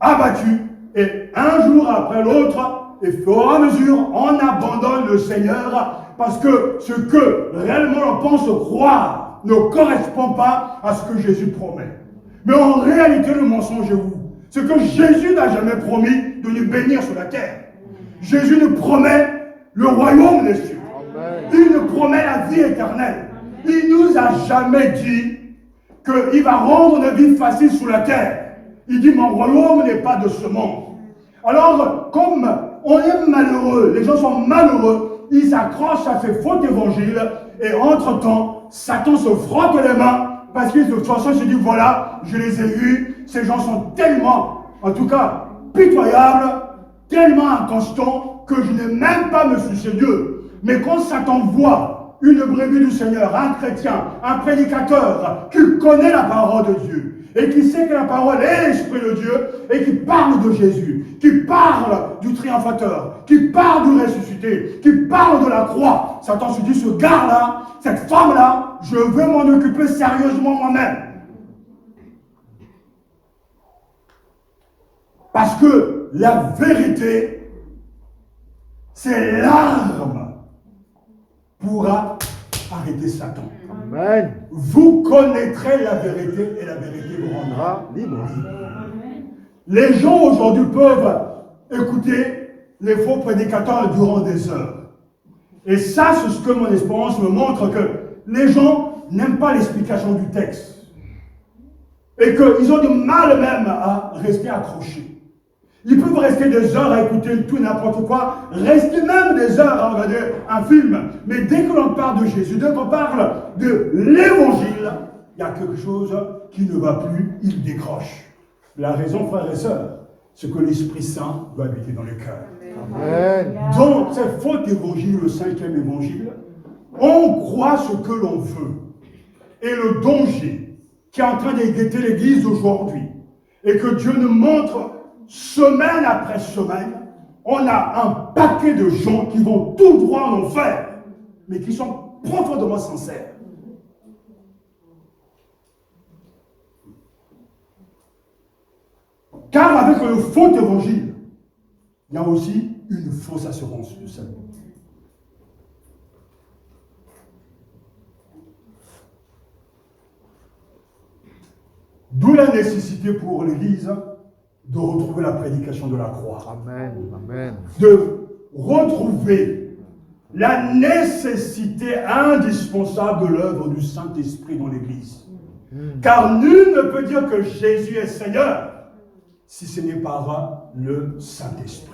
abattu, et un jour après l'autre, et au fur et à mesure, on abandonne le Seigneur parce que ce que réellement on pense croire ne correspond pas à ce que Jésus promet. Mais en réalité, le mensonge est où? Ce que Jésus n'a jamais promis de nous bénir sur la terre. Jésus nous promet le royaume des cieux. Il nous promet la vie éternelle. Il nous a jamais dit qu'il va rendre notre vie facile sur la terre. Il dit, mon royaume n'est pas de ce monde. Alors, comme on est malheureux, les gens sont malheureux, ils s'accrochent à ces faux évangiles, et entre-temps, Satan se frotte les mains, parce qu'il se dit, voilà, je les ai vus, ces gens sont tellement, en tout cas, pitoyables, tellement inconstants, que je n'ai même pas me soucier d'eux. Mais quand Satan voit une brebis du Seigneur, un chrétien, un prédicateur, qui connaît la parole de Dieu, et qui sait que la parole est l'Esprit de Dieu, et qui parle de Jésus, qui parle du triomphateur, qui parle du ressuscité, qui parle de la croix. Satan se dit, ce gars-là, cette femme-là, je veux m'en occuper sérieusement moi-même. Parce que la vérité, c'est l'arme pourra arrêter Satan. Amen. Vous connaîtrez la vérité et la vérité vous rendra libre. Les gens aujourd'hui peuvent écouter les faux prédicateurs durant des heures. Et ça, c'est ce que mon expérience me montre, que les gens n'aiment pas l'explication du texte. Et qu'ils ont du mal même à rester accrochés. Ils peuvent rester des heures à écouter tout n'importe quoi, rester même des heures à regarder un film. Mais dès que l'on parle de Jésus, dès qu'on parle de l'évangile, il y a quelque chose qui ne va plus, il décroche. La raison, frères et sœurs, c'est que l'Esprit Saint doit habiter dans les cœurs. Amen. Dans ce faux évangile, le 5e évangile, on croit ce que l'on veut. Et le danger qui est en train de guetter l'Église aujourd'hui, et que Dieu nous montre semaine après semaine, on a un paquet de gens qui vont tout droit en enfer, mais qui sont profondément sincères. Car avec le faux évangile, il y a aussi une fausse assurance du salut. D'où la nécessité pour l'Église de retrouver la prédication de la croix. Amen. Amen. De retrouver la nécessité indispensable de l'œuvre du Saint-Esprit dans l'Église. Car nul ne peut dire que Jésus est Seigneur si ce n'est par le Saint-Esprit.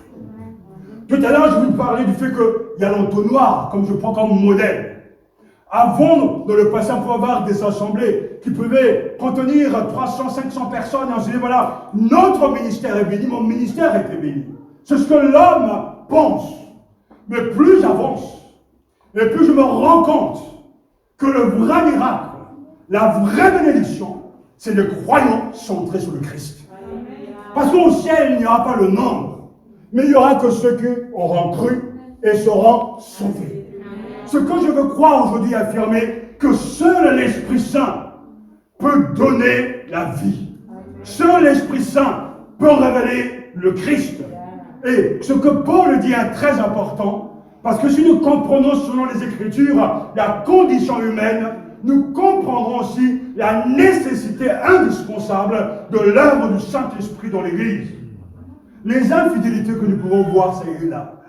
Tout à l'heure, je vous parlais du fait qu'il y a l'entonnoir, comme je prends comme modèle. Avant, dans le passé, on pouvait avoir des assemblées qui pouvaient contenir 300, 500 personnes. Et on se dit, voilà, notre ministère est béni, mon ministère était béni. C'est ce que l'homme pense. Mais plus j'avance, et plus je me rends compte que le vrai miracle, la vraie bénédiction, c'est les croyants centrés sur le Christ. Parce qu'au ciel, il n'y aura pas le nombre, mais il n'y aura que ceux qui auront cru et seront sauvés. Ce que je veux croire aujourd'hui, affirmer que seul l'Esprit Saint peut donner la vie. Seul l'Esprit Saint peut révéler le Christ. Et ce que Paul dit est très important, parce que si nous comprenons selon les Écritures la condition humaine, nous comprendrons aussi la nécessité indispensable de l'œuvre du Saint-Esprit dans l'Église. Les infidélités que nous pouvons voir, c'est là.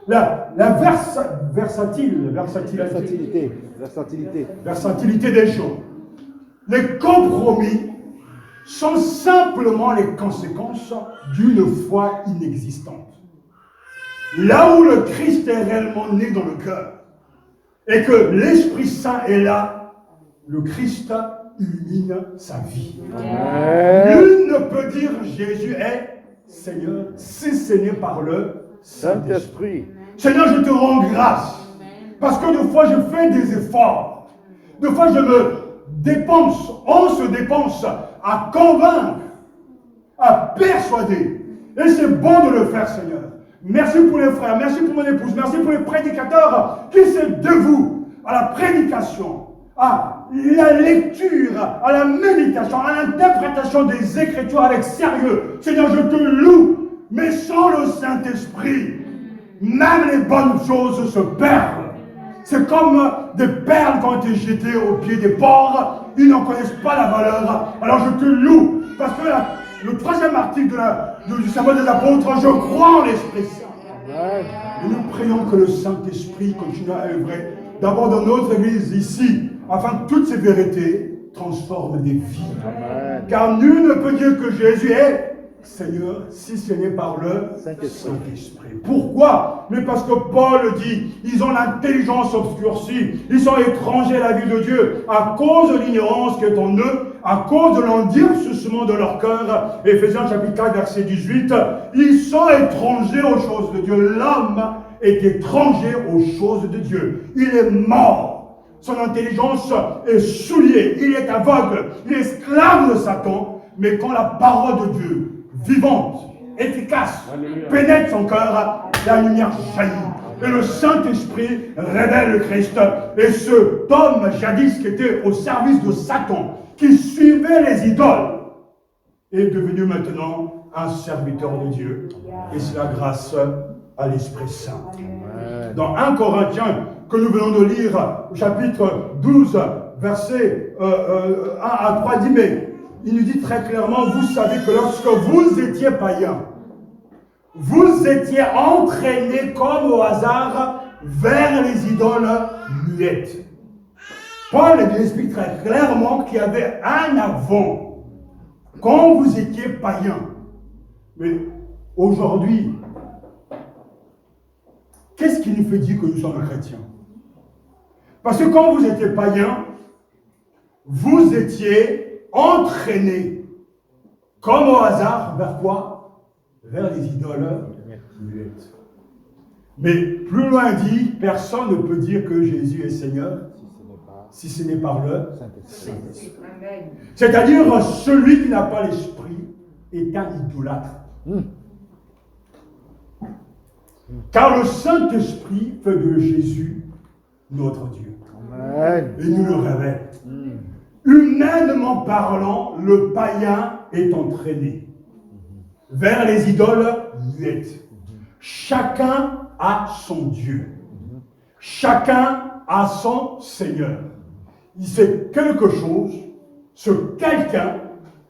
La versatilité des gens. Les compromis sont simplement les conséquences d'une foi inexistante. Là où le Christ est réellement né dans le cœur et que l'Esprit Saint est là, le Christ illumine sa vie. Nul ne peut dire Jésus est Seigneur si ce n'est par le Saint-Esprit. Seigneur, je te rends grâce parce que des fois je fais des efforts. Des fois je me dépense, on se dépense à convaincre, à persuader. Et c'est bon de le faire, Seigneur. Merci pour les frères, merci pour mon épouse, merci pour les prédicateurs qui se dévouent à la prédication, à la lecture, à la méditation, à l'interprétation des Écritures avec sérieux. Seigneur, je te loue, mais sans le Saint-Esprit, même les bonnes choses se perdent. C'est comme des perles qui ont été jetées au pied des porcs. Ils n'en connaissent pas la valeur. Alors je te loue. Parce que le troisième article du sermon des apôtres, je crois en l'Esprit Saint. Et nous prions que le Saint-Esprit continue à œuvrer. D'abord dans notre église ici, afin que toutes ces vérités transforment des vies. Amen. Car nul ne peut dire que Jésus est Seigneur, si ce n'est par le Saint-Esprit. Pourquoi? Mais parce que Paul dit, ils ont l'intelligence obscurcie, ils sont étrangers à la vie de Dieu, à cause de l'ignorance qui est en eux, à cause de l'endurcissement de leur cœur. Éphésiens chapitre 4, verset 18, ils sont étrangers aux choses de Dieu. L'homme est étranger aux choses de Dieu. Il est mort. Son intelligence est souillée, il est aveugle, il est esclave de Satan. Mais quand la parole de Dieu vivante, efficace, pénètre son cœur, la lumière jaillit. Et le Saint-Esprit révèle le Christ. Et cet homme, jadis, qui était au service de Satan, qui suivait les idoles, est devenu maintenant un serviteur de Dieu. Et c'est la grâce à l'Esprit Saint. Dans 1 Corinthiens, que nous venons de lire, au chapitre 12, versets 1 à 3, dit, mais il nous dit très clairement, vous savez que lorsque vous étiez païens, vous étiez entraînés comme au hasard vers les idoles muettes. Paul explique très clairement qu'il y avait un avant, quand vous étiez païens. Mais aujourd'hui, qu'est-ce qui nous fait dire que nous sommes chrétiens? Parce que quand vous étiez païens, vous étiez entraîné, comme au hasard, vers quoi? Vers les idoles muettes. Mais plus loin dit, personne ne peut dire que Jésus est Seigneur si ce n'est par le Saint-Esprit. C'est-à-dire, celui qui n'a pas l'Esprit est un idolâtre. Car le Saint-Esprit fait de Jésus notre Dieu. Amen. Et nous le révèle. Humainement parlant, le païen est entraîné vers les idoles muettes. Chacun a son Dieu. Chacun a son Seigneur. C'est quelque chose, ce quelqu'un,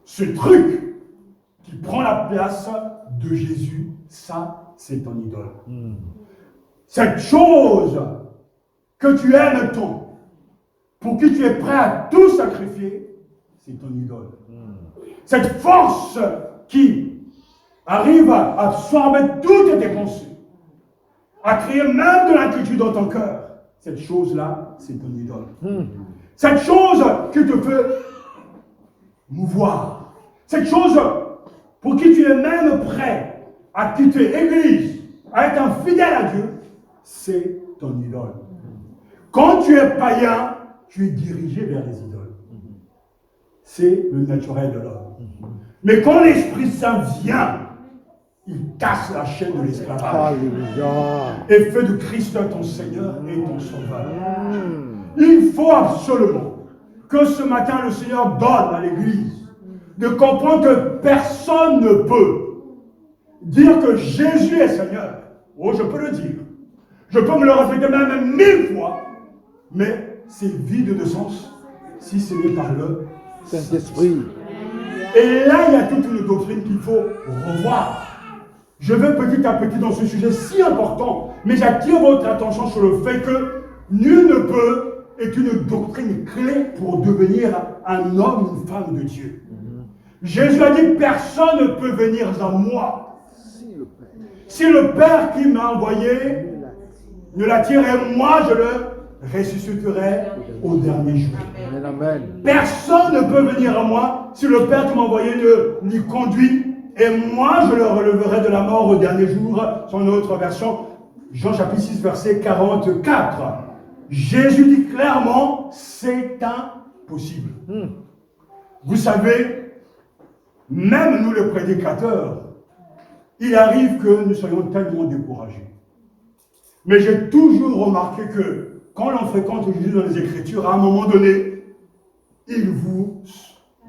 ce truc qui prend la place de Jésus, ça, c'est ton idole. Cette chose que tu aimes tant, pour qui tu es prêt à tout sacrifier, c'est ton idole. Cette force qui arrive à absorber toutes tes pensées, à créer même de l'inquiétude dans ton cœur, cette chose-là, c'est ton idole. Cette chose qui te fait mouvoir, cette chose pour qui tu es même prêt à quitter l'Église, à être un fidèle à Dieu, c'est ton idole. Quand tu es païen, tu es dirigé vers les idoles. C'est le naturel de l'homme. Mais quand l'Esprit Saint vient, il casse la chaîne de l'esclavage et fait de Christ ton Seigneur et ton Sauveur. Il faut absolument que ce matin le Seigneur donne à l'Église de comprendre que personne ne peut dire que Jésus est Seigneur, oh, je peux le dire. Je peux me le répéter même 1000 fois, mais c'est vide de sens si ce n'est par le Saint-Esprit. Et là, il y a toute une doctrine qu'il faut revoir. Je vais petit à petit dans ce sujet si important, mais j'attire votre attention sur le fait que nul ne peut est une doctrine clé pour devenir un homme, une femme de Dieu. Jésus a dit, personne ne peut venir à moi. Si le Père qui m'a envoyé ne l'attire, et moi je le ressusciterai au dernier jour. Amen. Personne ne peut venir à moi si le Père qui m'a envoyé ne m'y conduit, et moi je le releverai de la mort au dernier jour. Son autre version, Jean chapitre 6, verset 44. Jésus dit clairement, c'est impossible. Vous savez, même nous les prédicateurs, il arrive que nous soyons tellement découragés. Mais j'ai toujours remarqué que quand l'on fréquente Jésus dans les Écritures, à un moment donné, il vous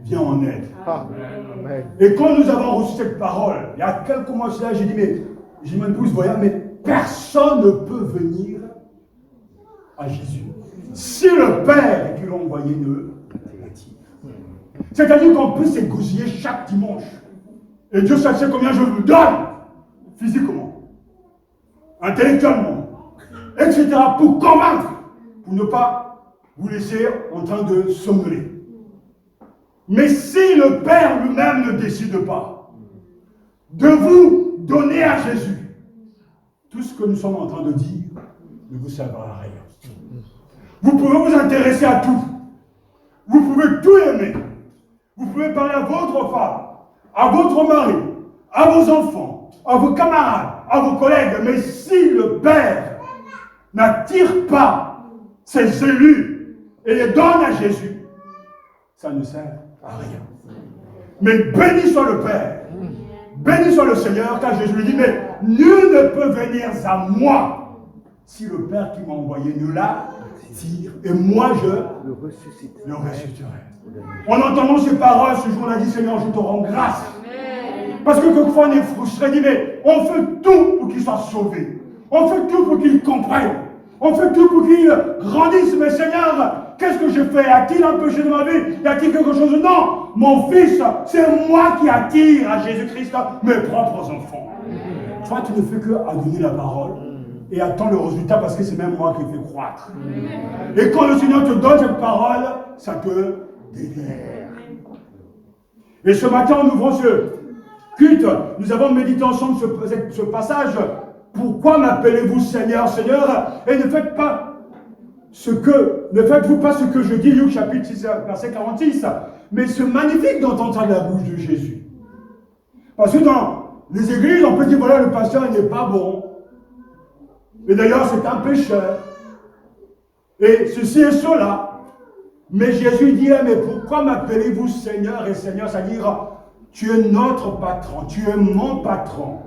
vient en aide. Amen. Et quand nous avons reçu cette parole, il y a quelques mois cela, j'ai dit, mais j'ai même pousse, voyons, mais personne ne peut venir à Jésus si le Père qui l'a envoyé ne l'attire. C'est-à-dire qu'on peut s'égosiller chaque dimanche. Et Dieu sait combien je vous donne, physiquement, intellectuellement, etc., pour convaincre, pour ne pas vous laisser en train de somnoler. Mais si le Père lui-même ne décide pas de vous donner à Jésus, tout ce que nous sommes en train de dire ne vous servira à rien. Vous pouvez vous intéresser à tout. Vous pouvez tout aimer. Vous pouvez parler à votre femme, à votre mari, à vos enfants, à vos camarades, à vos collègues. Mais si le Père n'attire pas ses élus et les donne à Jésus, ça ne sert à rien. Mais béni soit le Père, béni soit le Seigneur, car Jésus lui dit, mais nul ne peut venir à moi si le Père qui m'a envoyé ne l'attire. Et moi, je le ressusciterai. En entendant ces paroles, ce jour, on a dit, Seigneur, je te rends grâce. Parce que quelquefois, on est frustré, on dit, mais on fait tout pour qu'il soit sauvé. On fait tout pour qu'il comprenne. On fait tout pour qu'il grandisse. Mais Seigneur, qu'est-ce que je fais? A-t-il un péché de ma vie? Y a-t-il quelque chose? Non, mon fils, c'est moi qui attire à Jésus-Christ mes propres enfants. Toi, tu ne fais que à donner la parole et attends le résultat parce que c'est même moi qui fais croître. Et quand le Seigneur te donne cette parole, ça te délivre. Et ce matin, en ouvrant ce culte, nous avons médité ensemble ce passage. Pourquoi m'appelez-vous Seigneur, Seigneur? Et ne faites-vous pas ce que je dis, Luc chapitre 6, verset 46. Mais c'est magnifique d'entendre ça de la bouche de Jésus. Parce que dans les églises, on peut dire, voilà, le pasteur n'est pas bon. Et d'ailleurs, c'est un pécheur. Et ceci et cela. Mais Jésus dit, mais pourquoi m'appelez-vous Seigneur? Et Seigneur, ça veut dire, tu es notre patron, tu es mon patron.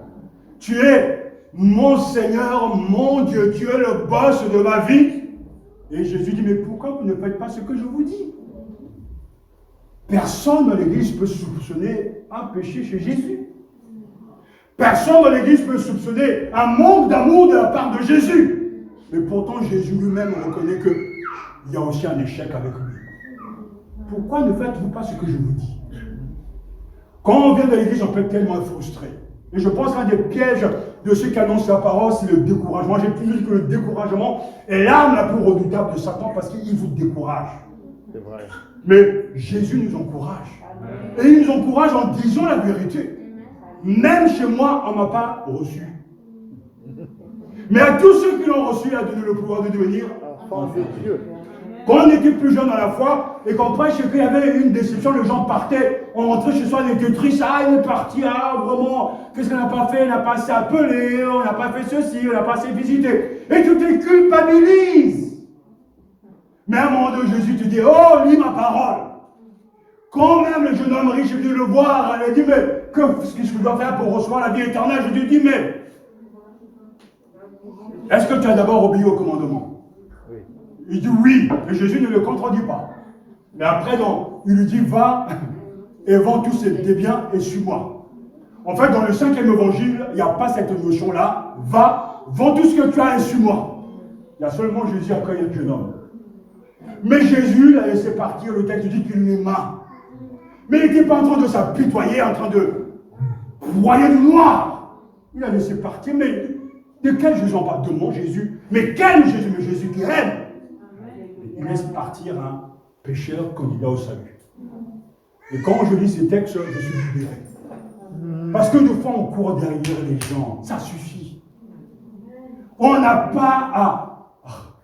Tu es mon Seigneur, mon Dieu, tu es le boss de ma vie. Et Jésus dit, mais pourquoi vous ne faites pas ce que je vous dis? Personne dans l'église peut soupçonner un péché chez Jésus. Personne dans l'église peut soupçonner un manque d'amour de la part de Jésus. Mais pourtant, Jésus lui-même reconnaît qu'il y a aussi un échec avec lui. Pourquoi ne faites-vous pas ce que je vous dis? Quand on vient de l'église, on peut être tellement frustré. Et je pense qu'un des pièges de ceux qui annoncent la parole, c'est le découragement. J'ai toujours dit que le découragement est l'arme la plus redoutable de Satan parce qu'il vous décourage. C'est vrai. Mais Jésus nous encourage. Et il nous encourage en disant la vérité. Même chez moi, on ne m'a pas reçu. Mais à tous ceux qui l'ont reçu, il a donné le pouvoir de devenir enfants de Dieu. Quand on était plus jeune dans la foi, et qu'on prêchait qu'il y avait une déception, les gens partaient, on rentrait chez soi, on était triste, ah il est parti, ah vraiment, qu'est-ce qu'on n'a pas fait, on n'a pas assez appelé, on n'a pas fait ceci, on n'a pas assez visité. Et tu te culpabilises. Mais à un moment donné, Jésus te dit, oh, lis ma parole. Quand même le jeune homme riche est venu le voir, il a dit, mais qu'est-ce que je dois faire pour recevoir la vie éternelle? Je lui dis, mais est-ce que tu as d'abord obéi au commandement? Oui. Il dit oui, et Jésus ne le contredit pas. Mais après, non, il lui dit, va et vends tous tes biens et suis-moi. En fait, dans le 5e évangile, il n'y a pas cette notion-là. Va, vends tout ce que tu as et suis-moi. Il y a seulement Jésus accueille un jeune homme. Mais Jésus l'a laissé partir, le texte dit qu'il l'aima. Mais il n'était pas en train de s'apitoyer, en train de broyer du noir. Il a laissé partir, mais de quel Jésus on parle? De mon Jésus. Mais quel Jésus? Le Jésus qui aime. Il laisse partir un pécheur candidat au salut. Et quand je lis ces textes, je suis libéré. Parce que des fois, on court derrière les gens. Ça suffit. On n'a pas à...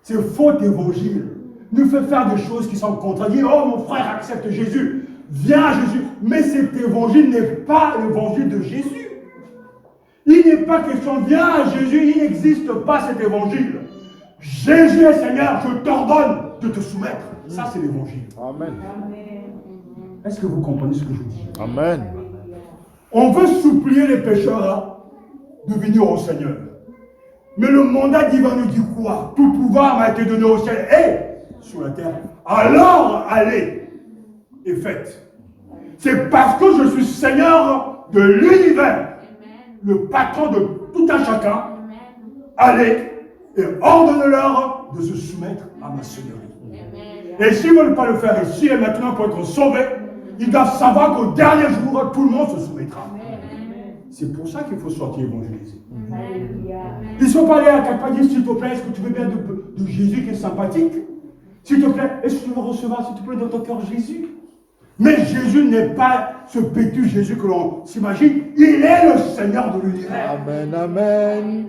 C'est faux évangile. Nous fait faire des choses qui sont contradictoires. Oh, mon frère accepte Jésus. Viens à Jésus. Mais cet évangile n'est pas l'évangile de Jésus. Il n'est pas question, viens à Jésus. Il n'existe pas cet évangile. Jésus est Seigneur, je t'ordonne de te soumettre. Ça, c'est l'évangile. Amen. Est-ce que vous comprenez ce que je dis? Amen. On veut supplier les pécheurs de venir au Seigneur. Mais le mandat divin nous dit quoi? Tout pouvoir m'a été donné au ciel et sur la terre. Alors, allez et faites. C'est parce que je suis Seigneur de l'univers, le patron de tout un chacun. Allez et ordonne-leur de se soumettre à ma seigneurie. Et s'ils ne veulent pas le faire ici et maintenant pour être sauvés, ils doivent savoir qu'au dernier jour, tout le monde se soumettra. C'est pour ça qu'il faut sortir évangéliser. Ils ne sont pas allés à quelqu'un dire, s'il te plaît, est-ce que tu veux bien de Jésus qui est sympathique? S'il te plaît, est-ce que tu veux recevoir, s'il te plaît, dans ton cœur Jésus? Mais Jésus n'est pas ce pétu Jésus que l'on s'imagine. Il est le Seigneur de l'univers. Amen, amen.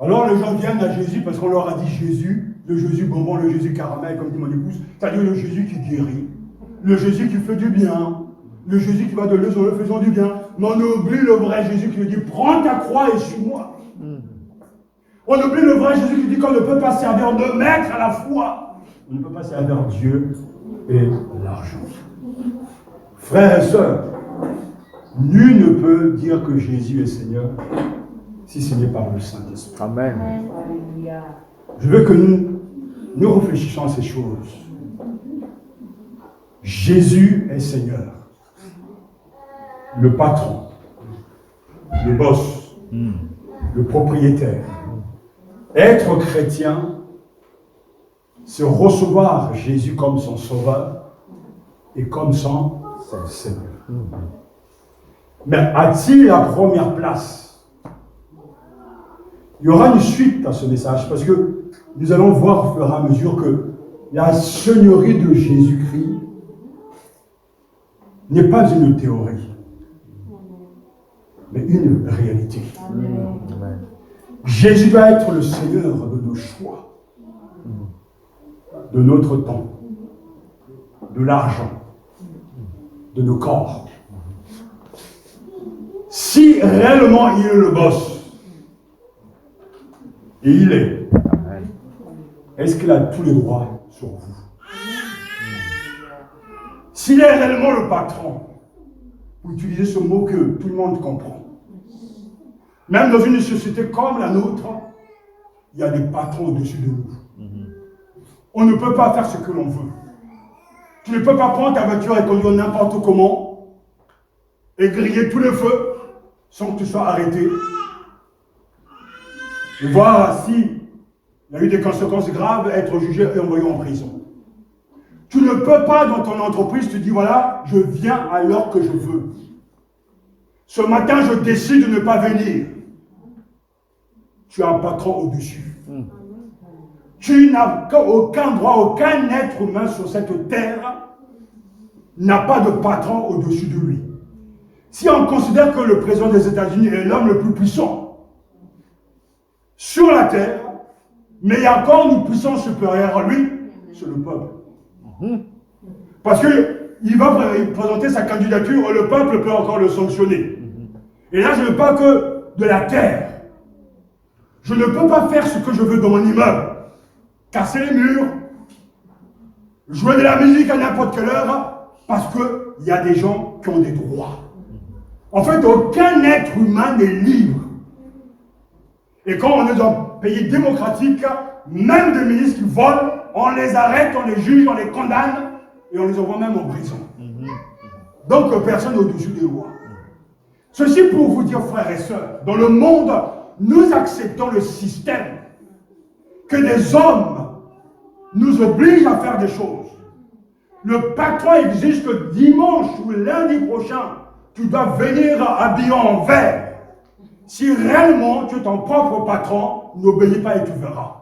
Alors les gens viennent à Jésus parce qu'on leur a dit Jésus, le Jésus bonbon, le Jésus caramel, comme dit mon épouse, c'est-à-dire le Jésus qui guérit, le Jésus qui fait du bien, le Jésus qui va de l'eux en le faisant du bien. Mais on oublie le vrai Jésus qui lui dit prends ta croix et suis-moi. On oublie le vrai Jésus qui dit qu'on ne peut pas servir de maître à la fois. On ne peut pas servir Dieu et l'argent. Frères et sœurs, nul ne peut dire que Jésus est Seigneur si ce n'est par le Saint-Esprit. Amen. Je veux que nous réfléchissions à ces choses. Jésus est Seigneur. Le patron, le boss, le propriétaire. Être chrétien, c'est recevoir Jésus comme son sauveur et comme son Seigneur. Mais a-t-il la première place? Il y aura une suite à ce message parce que nous allons voir au fur et à mesure que la seigneurie de Jésus-Christ n'est pas une théorie, mais une réalité. Amen. Jésus va être le Seigneur de nos choix, de notre temps, de l'argent, de nos corps. Si réellement il est le boss, et il est, est-ce qu'il a tous les droits sur vous? S'il est réellement le patron, vous utilisez ce mot que tout le monde comprend. Même dans une société comme la nôtre, il y a des patrons au-dessus de nous. On ne peut pas faire ce que l'on veut. Tu ne peux pas prendre ta voiture et conduire n'importe comment et griller tous les feux sans que tu sois arrêté. Et voir s'il y a eu des conséquences graves, être jugé et envoyé en prison. Tu ne peux pas dans ton entreprise te dire voilà, je viens à l'heure que je veux. Ce matin, je décide de ne pas venir. Tu as un patron au-dessus. Tu n'as aucun droit, aucun être humain sur cette terre n'a pas de patron au-dessus de lui. Si on considère que le président des États-Unis est l'homme le plus puissant sur la terre, mais il y a encore une puissance supérieure à lui, c'est le peuple. Parce qu'il va présenter sa candidature, le peuple peut encore le sanctionner. Et là, je ne parle que de la terre. Je ne peux pas faire ce que je veux dans mon immeuble. Casser les murs, jouer de la musique à n'importe quelle heure, parce qu'il y a des gens qui ont des droits. En fait, aucun être humain n'est libre. Et quand on est dans un pays démocratique, même des ministres qui volent, on les arrête, on les juge, on les condamne, et on les envoie même en prison. Donc personne n'est au-dessus des lois. Ceci pour vous dire, frères et sœurs, dans le monde, nous acceptons le système que des hommes nous obligent à faire des choses. Le patron exige que dimanche ou lundi prochain, tu dois venir habillé en vert. Si réellement tu es ton propre patron, n'obéis pas et tu verras.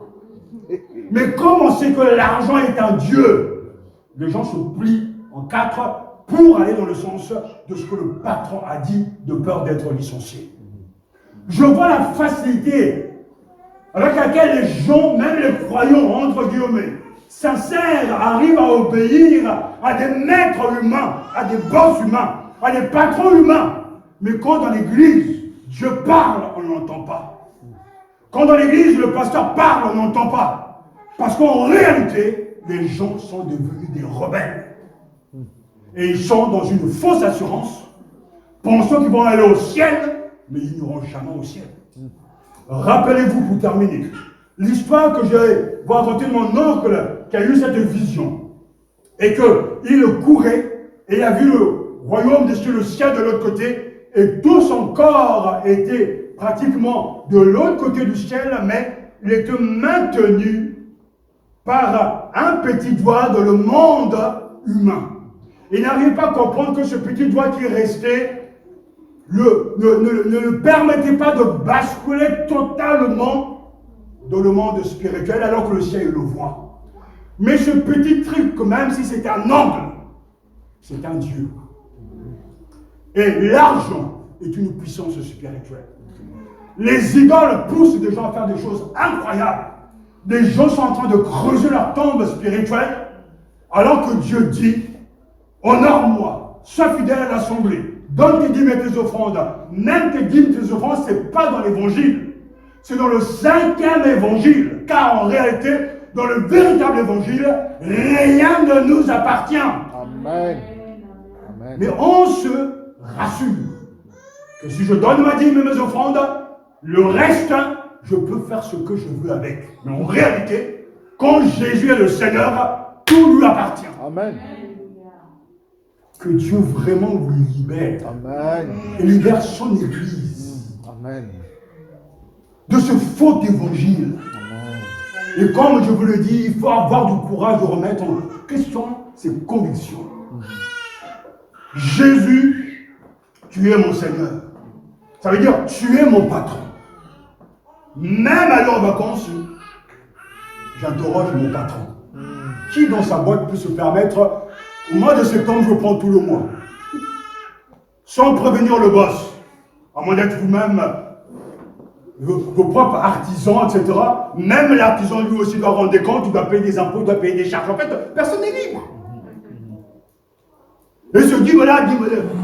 Mais comme on sait que l'argent est un Dieu, les gens se plient en quatre pour aller dans le sens de ce que le patron a dit, de peur d'être licencié. Je vois la facilité avec laquelle les gens, même les croyants, entre guillemets, sincères, arrivent à obéir à des maîtres humains, à des boss humains, à des patrons humains. Mais quand dans l'église, Dieu parle, on ne l'entend pas. Quand dans l'église, le pasteur parle, on n'entend pas. Parce qu'en réalité, les gens sont devenus des rebelles. Et ils sont dans une fausse assurance, pensant qu'ils vont aller au ciel, mais ils n'iront jamais au ciel. Rappelez-vous, pour terminer, l'histoire que je vais vous raconter de mon oncle qui a eu cette vision. Et qu'il courait, et il a vu le royaume des cieux, le ciel de l'autre côté, et tout son corps était pratiquement de l'autre côté du ciel, mais il était maintenu par un petit doigt dans le monde humain. Il n'arrivait pas à comprendre que ce petit doigt qui restait ne le permettait pas de basculer totalement dans le monde spirituel alors que le ciel le voit. Mais ce petit truc, même si c'était un angle, c'est un Dieu. Et l'argent est une puissance spirituelle. Les idoles poussent des gens à faire des choses incroyables. Des gens sont en train de creuser leur tombe spirituelle alors que Dieu dit: honore-moi, sois fidèle à l'assemblée, donne tes dîmes et tes offrandes. Même tes dîmes et tes offrandes, ce n'est pas dans l'évangile. C'est dans le 5e évangile. Car en réalité, dans le véritable évangile, rien ne nous appartient. Amen. Amen. Mais on se rassure que si je donne ma dîme et mes offrandes, le reste, je peux faire ce que je veux avec. Mais en réalité, quand Jésus est le Seigneur, tout lui appartient. Amen. Que Dieu vraiment vous libère. Amen. Et libère son Église. Amen. De ce faux évangile. Amen. Et comme je vous le dis, il faut avoir du courage de remettre en question ses convictions. Jésus, tu es mon Seigneur. Ça veut dire, tu es mon patron. Même aller en vacances, j'interroge mon patron. Qui dans sa boîte peut se permettre, au mois de septembre, je prends tout le mois, sans prévenir le boss, à moins d'être vous-même vos propres artisans, etc. Même l'artisan lui aussi doit rendre des comptes, il doit payer des impôts, il doit payer des charges. En fait, personne n'est libre. Et se dit, voilà,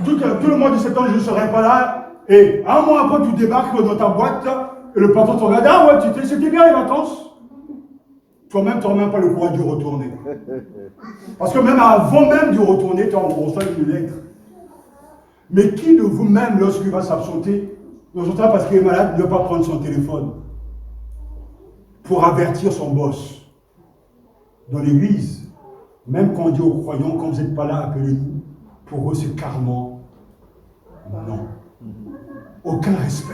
tout le mois de septembre, je ne serai pas là. Et un mois après, tu débarques dans ta boîte, et le patron te regarde, ah ouais, c'était bien les vacances. Toi-même, tu n'as même pas le courage de retourner. Parce que même avant même de retourner, tu reçois une lettre. Mais qui de vous-même, lorsqu'il va s'absenter, parce qu'il est malade, ne va pas prendre son téléphone pour avertir son boss? Dans l'église, même quand on dit aux croyants, quand vous n'êtes pas là, appelez-nous, pour eux c'est carrément non. Aucun respect.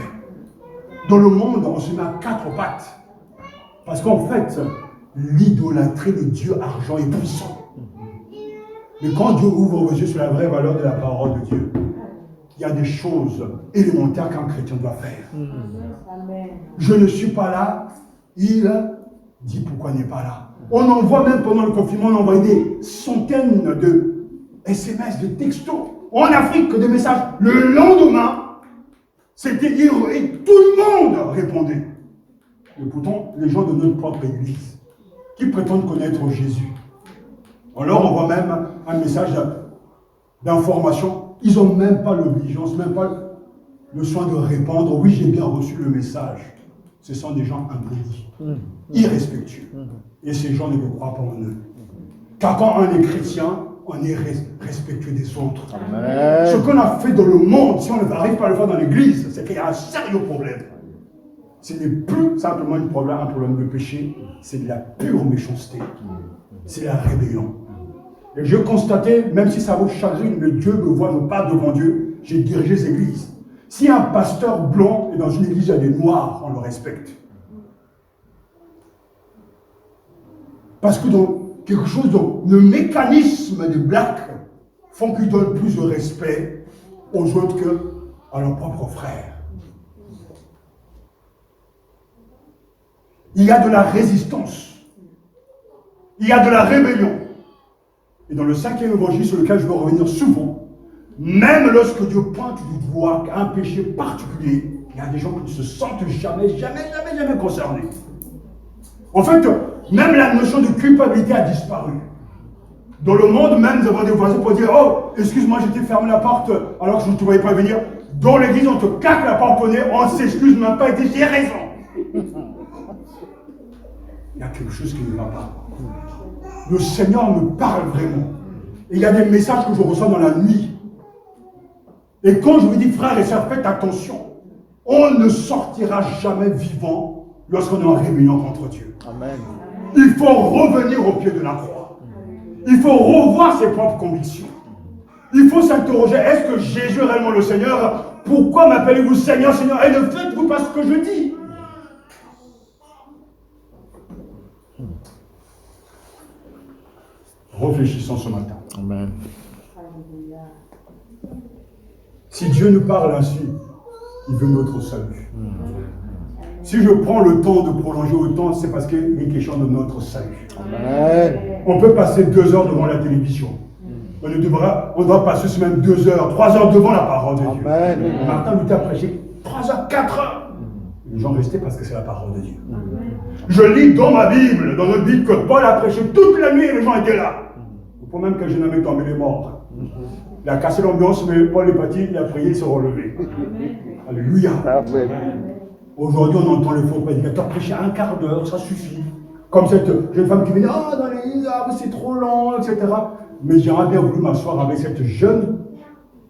Dans le monde, on se met à quatre pattes. Parce qu'en fait, l'idolâtrie, le Dieu argent est puissant. Mais quand Dieu ouvre vos yeux sur la vraie valeur de la parole de Dieu, il y a des choses élémentaires qu'un chrétien doit faire. Je ne suis pas là, il dit pourquoi il n'est pas là. On envoie même pendant le confinement, on envoie des centaines de SMS, de textos. En Afrique, des messages. Le lendemain, c'était et tout le monde répondait. Et pourtant, les gens de notre propre église, qui prétendent connaître Jésus, on leur envoie même un message d'information. Ils n'ont même pas l'obligeance, même pas le soin de répondre. Oui, j'ai bien reçu le message. Ce sont des gens impolis, irrespectueux. Et ces gens ne me croient pas en eux. Car quand on est chrétien, on est respectueux des autres. Amen. Ce qu'on a fait dans le monde, si on n'arrive pas à le faire dans l'église, c'est qu'il y a un sérieux problème. Ce n'est plus simplement un problème de péché, c'est de la pure méchanceté. C'est la rébellion. Et je constatais, même si ça vous chagrine, mais Dieu me voit, je parle devant Dieu, j'ai dirigé les églises. Si un pasteur blanc est dans une église, il y a des noirs, on le respecte. Parce que dans quelque chose, dans le mécanisme des blacks font qu'ils donnent plus de respect aux autres qu'à leurs propres frères. Il y a de la résistance. Il y a de la rébellion. Et dans le 5e évangile sur lequel je vais revenir souvent, même lorsque Dieu pointe du doigt un péché particulier, il y a des gens qui ne se sentent jamais concernés. En fait, même la notion de culpabilité a disparu. Dans le monde, même, nous avons des voisins pour dire « Oh, excuse-moi, j'ai fermé la porte alors que je ne te voyais pas venir. » Dans l'église, on te claque la porte au nez, on ne s'excuse même pas et dit « J'ai raison. » Il y a quelque chose qui ne va pas. Le Seigneur me parle vraiment. Et il y a des messages que je reçois dans la nuit. Et quand je vous dis, frères et sœurs, faites attention. On ne sortira jamais vivant lorsqu'on est en rébellion contre Dieu. Amen. Il faut revenir au pied de la croix. Il faut revoir ses propres convictions. Il faut s'interroger, est-ce que Jésus est réellement le Seigneur? Pourquoi m'appelez-vous Seigneur, Seigneur? Et ne faites-vous pas ce que je dis? Réfléchissons ce matin. Amen. Si Dieu nous parle ainsi, il veut notre salut. Si je prends le temps de prolonger autant, c'est parce qu'il est question de notre salut. Amen. On peut passer 2 heures devant la télévision. On doit passer même 2 heures, 3 heures devant la parole de Dieu. Amen. Martin Luther a prêché 3 heures, 4 heures. Les gens restaient parce que c'est la parole de Dieu. Je lis dans ma Bible, dans notre Bible, que Paul a prêché toute la nuit et les gens étaient là. Au point même que je n'avais tombé les morts. Il a cassé l'ambiance, mais Paul est parti, il a prié, il s'est relevé. Alléluia. Amen. Aujourd'hui, on entend les faux prédicateurs prêcher 1/4 d'heure, ça suffit. Comme cette jeune femme qui venait, ah, dans l'église, c'est trop lent, etc. Mais j'aurais bien voulu m'asseoir avec cette jeune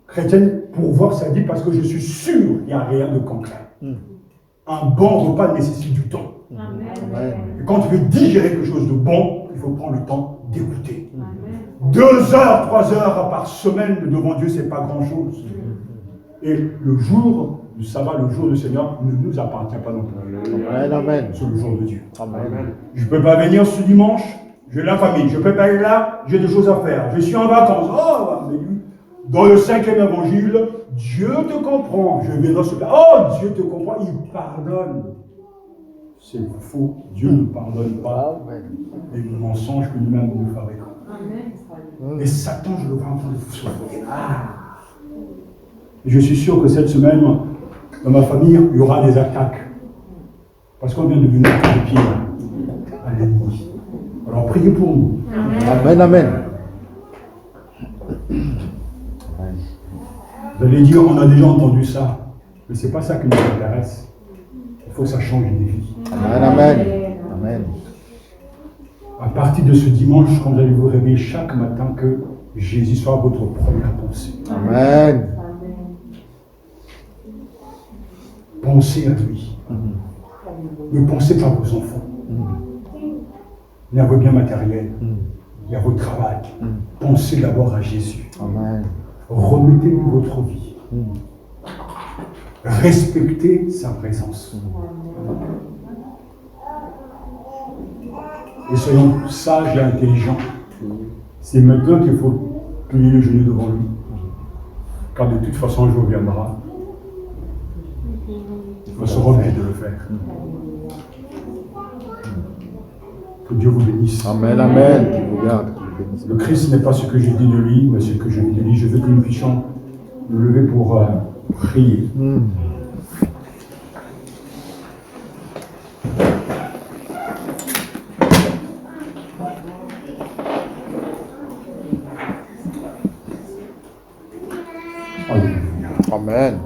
chrétienne pour voir sa vie, parce que je suis sûr qu'il n'y a rien de concret. Un bon repas nécessite du temps. Amen. Et quand tu veux digérer quelque chose de bon, il faut prendre le temps d'écouter. 2 heures, 3 heures par semaine devant Dieu, c'est pas grand-chose. Et le jour du sabbat, le jour du Seigneur, ne nous appartient pas non plus. Amen. Amen. C'est le jour de Dieu. Amen. Je ne peux pas venir ce dimanche, j'ai la famille. Je ne peux pas aller là, j'ai des choses à faire. Je suis en vacances. Oh, mais dans le 5e évangile, Dieu te comprend. Je viendrai se faire. Oh, Dieu te comprend, il pardonne. C'est faux. Dieu ne pardonne pas les mensonges que nous-mêmes nous fabriquons. Et Satan, je le vois en train de souffrir. Je suis sûr que cette semaine, dans ma famille, il y aura des attaques. Parce qu'on vient de venir de pied à l'ennemi. Alors priez pour nous. Amen. Amen. Vous allez dire, on a déjà entendu ça. Mais ce n'est pas ça qui nous intéresse. Il faut que ça change des vies. Amen. Amen. Amen. À partir de ce dimanche, quand vous allez vous réveiller chaque matin, que Jésus soit votre première pensée. Amen. Pensez à lui. Ne pensez pas à vos enfants. Il y a vos biens matériels. Il y a votre travail. Pensez d'abord à Jésus. Amen. Remettez-lui votre vie. Respectez sa présence. Et soyons sages et intelligents. C'est maintenant qu'il faut plier le genou devant lui. Car de toute façon, le jour viendra. Il faut se remettre de le faire. Que Dieu vous bénisse. Amen. Amen. Qu'il vous garde. Qu'il vous bénisse. Le Christ n'est pas ce que je dis de lui, mais ce que je dis de lui. Je veux que nous puissions nous lever pour prier. Amen.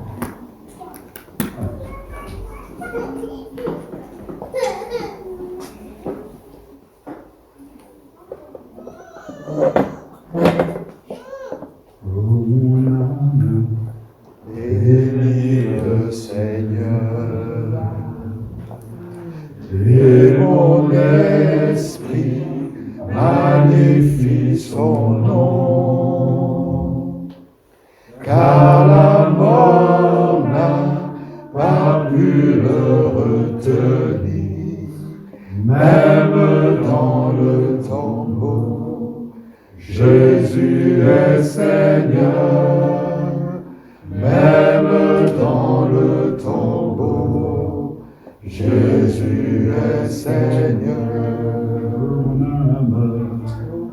Bénis le Seigneur et mon esprit magnifie son nom. Jésus est Seigneur, même dans le tombeau. Jésus est Seigneur.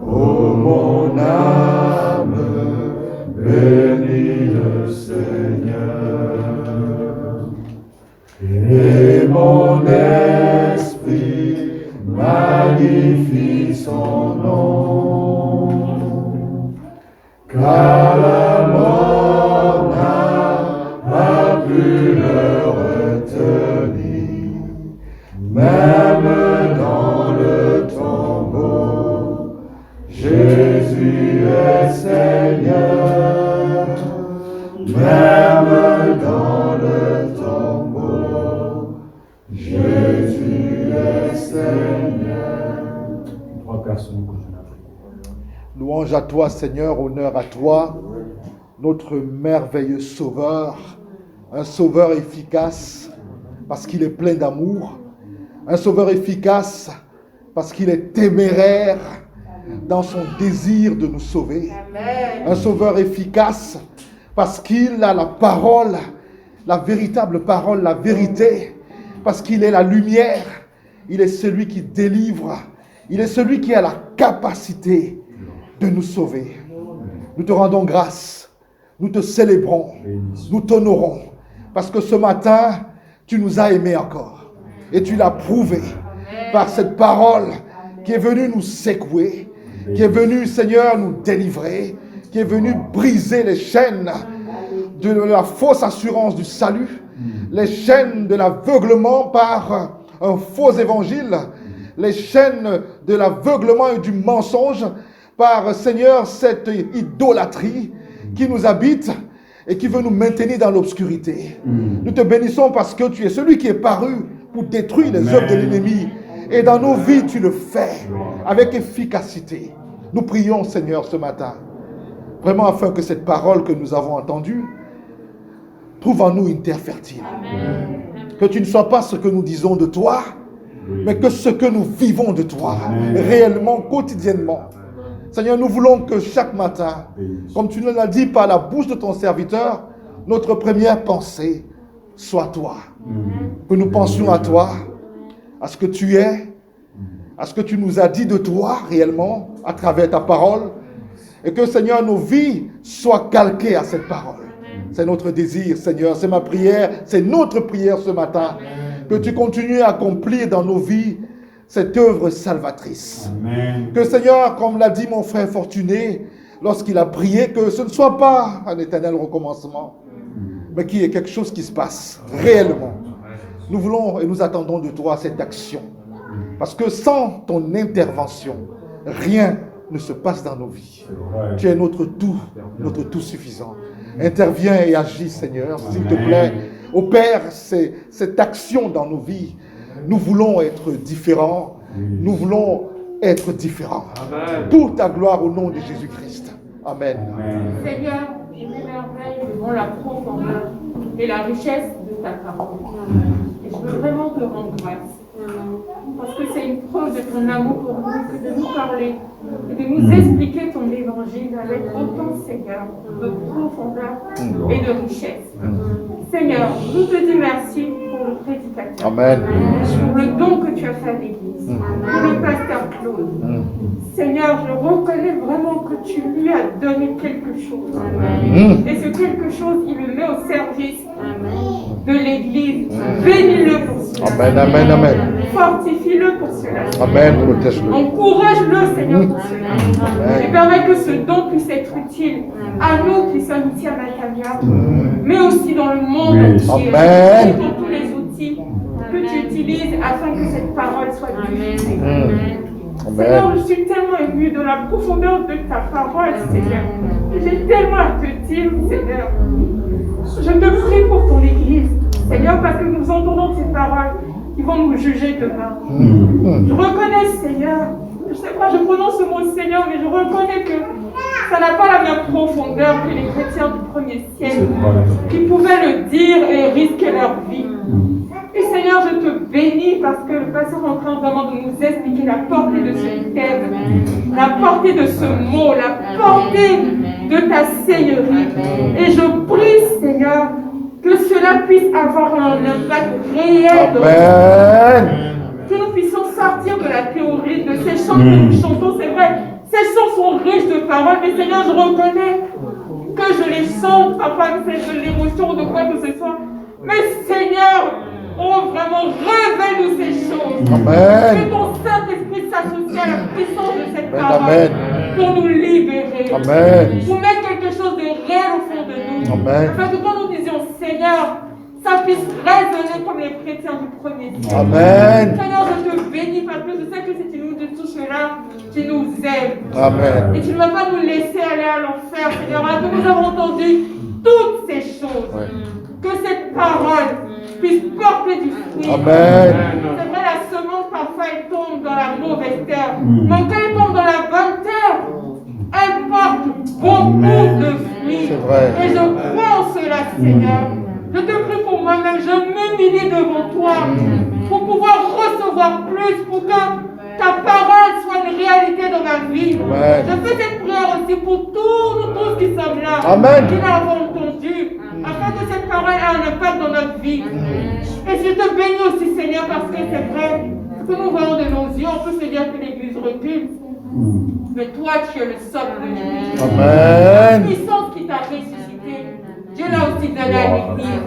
Oh mon âme, bénis le Seigneur. Et mon esprit magnifie son nom. Car la mort n'a pas pu le retenir, même dans le tombeau. Jésus est Seigneur, même dans le tombeau. Jésus est Seigneur. Trois personnes que je n'ai. Louange à toi, Seigneur, honneur à toi, notre merveilleux Sauveur, un Sauveur efficace parce qu'il est plein d'amour, un Sauveur efficace parce qu'il est téméraire dans son désir de nous sauver, un Sauveur efficace parce qu'il a la parole, la véritable parole, la vérité, parce qu'il est la lumière, il est celui qui délivre, il est celui qui a la capacité de nous sauver. Nous te rendons grâce, nous te célébrons, nous t'honorons, parce que ce matin, tu nous as aimés encore, et tu l'as prouvé par cette parole qui est venue nous secouer, qui est venue, Seigneur, nous délivrer, qui est venue briser les chaînes de la fausse assurance du salut, les chaînes de l'aveuglement par un faux évangile, les chaînes de l'aveuglement et du mensonge par, Seigneur, cette idolâtrie qui nous habite et qui veut nous maintenir dans l'obscurité. Nous te bénissons parce que tu es celui qui est paru pour détruire les œuvres de l'ennemi. Et dans nos vies, tu le fais avec efficacité. Nous prions, Seigneur, ce matin, vraiment afin que cette parole que nous avons entendue trouve en nous une terre fertile. Que tu ne sois pas ce que nous disons de toi, mais que ce que nous vivons de toi, réellement, quotidiennement. Seigneur, nous voulons que chaque matin, comme tu nous l'as dit par la bouche de ton serviteur, notre première pensée soit toi. Que nous pensions à toi, à ce que tu es, à ce que tu nous as dit de toi réellement, à travers ta parole, et que, Seigneur, nos vies soient calquées à cette parole. C'est notre désir, Seigneur, c'est ma prière, c'est notre prière ce matin, que tu continues à accomplir dans nos vies cette œuvre salvatrice. Amen. Que, Seigneur, comme l'a dit mon frère Fortuné, lorsqu'il a prié, que ce ne soit pas un éternel recommencement, mais qu'il y ait quelque chose qui se passe réellement. Nous voulons et nous attendons de toi cette action. Parce que sans ton intervention, rien ne se passe dans nos vies. Tu es notre tout suffisant. Interviens et agis, Seigneur, s'il te plaît. Opère cette action dans nos vies. Nous voulons être différents. Nous voulons être différents. Pour ta gloire au nom de Jésus-Christ. Amen. Seigneur, je m'émerveille devant la profondeur et la richesse de ta parole. Et je veux vraiment te rendre grâce. Parce que c'est une preuve de ton amour pour nous, que de nous parler et de nous expliquer ton évangile avec autant, Seigneur, de profondeur et de richesse. Seigneur, je te dis merci pour le prédicateur. Amen. Pour le don que tu as fait à l'Église. Pour le pasteur Claude. Seigneur, je reconnais vraiment que tu lui as donné quelque chose. Et ce quelque chose, il le met au service de l'Église. Bénis-le pour cela. Amen, amen, amen. Fortifie-le pour cela. Amen, protège-le. Encourage-le, Seigneur, pour cela. Et permets que ce don puisse être utile à nous qui sommes ici à Nathalia, mais aussi dans le monde entier. Amen. Dans tous les outils que tu utilises afin que cette parole soit diffusée. Seigneur, je suis tellement émue de la profondeur de ta parole, Seigneur. J'ai tellement à te dire, Seigneur. Je te prie pour ton Église, Seigneur, parce que nous entendons ces paroles qui vont nous juger demain. Je reconnais, Seigneur, je sais pas, je prononce ce mot Seigneur, mais je reconnais que ça n'a pas la même profondeur que les chrétiens du premier siècle qui pouvaient le dire et risquer leur vie. Et Seigneur, Seigneur, je te bénis parce que le pasteur est en train vraiment de nous expliquer la portée de ce thème, la portée de ce mot, la portée de ta Seigneurie. Et je prie, Seigneur, que cela puisse avoir un impact réel dans notre vie. Que nous puissions sortir de la théorie de ces chants que nous chantons. C'est vrai, ces chants sont riches de paroles, mais Seigneur, je reconnais que je les chante, parfois c'est de l'émotion ou de quoi que ce soit. Mais Seigneur, oh vraiment, révèle-nous ces choses. Amen. Que ton Saint-Esprit s'associe à la puissance de cette parole pour nous libérer. Amen. Pour mettre quelque chose de réel au fond de nous. Amen. Afin que quand nous disions Seigneur, ça puisse résonner comme les chrétiens du premier siècle. Amen. Seigneur, je te bénis parce que je sais que si tu nous touches là, tu nous aimes. Amen. Et tu ne vas pas nous laisser aller à l'enfer, Seigneur. Alors que nous avons entendu toutes ces choses. Que cette parole puisse porter du fruit. Amen. C'est vrai, la semence, parfois, elle tombe dans la mauvaise terre. Mais quand elle tombe dans la bonne terre, elle porte beaucoup de fruits. C'est vrai. Et je crois en cela, Seigneur. Je te prie pour moi-même, je m'humilie devant toi pour pouvoir recevoir plus, pour que ta parole soit une réalité dans ma vie. Amen. Je fais cette prière aussi pour tous nous qui sommes là, Amen. qui l'avons entendu, afin que cette parole ait un impact dans notre vie. Et je te bénis aussi, Seigneur, parce que c'est vrai que nous voyons de nos yeux, on peut se dire que l'Église recule. Mais toi, tu es le socle de l'Église. La Amen. puissance qui t'a ressuscité, Dieu l'a aussi donné à l'Église.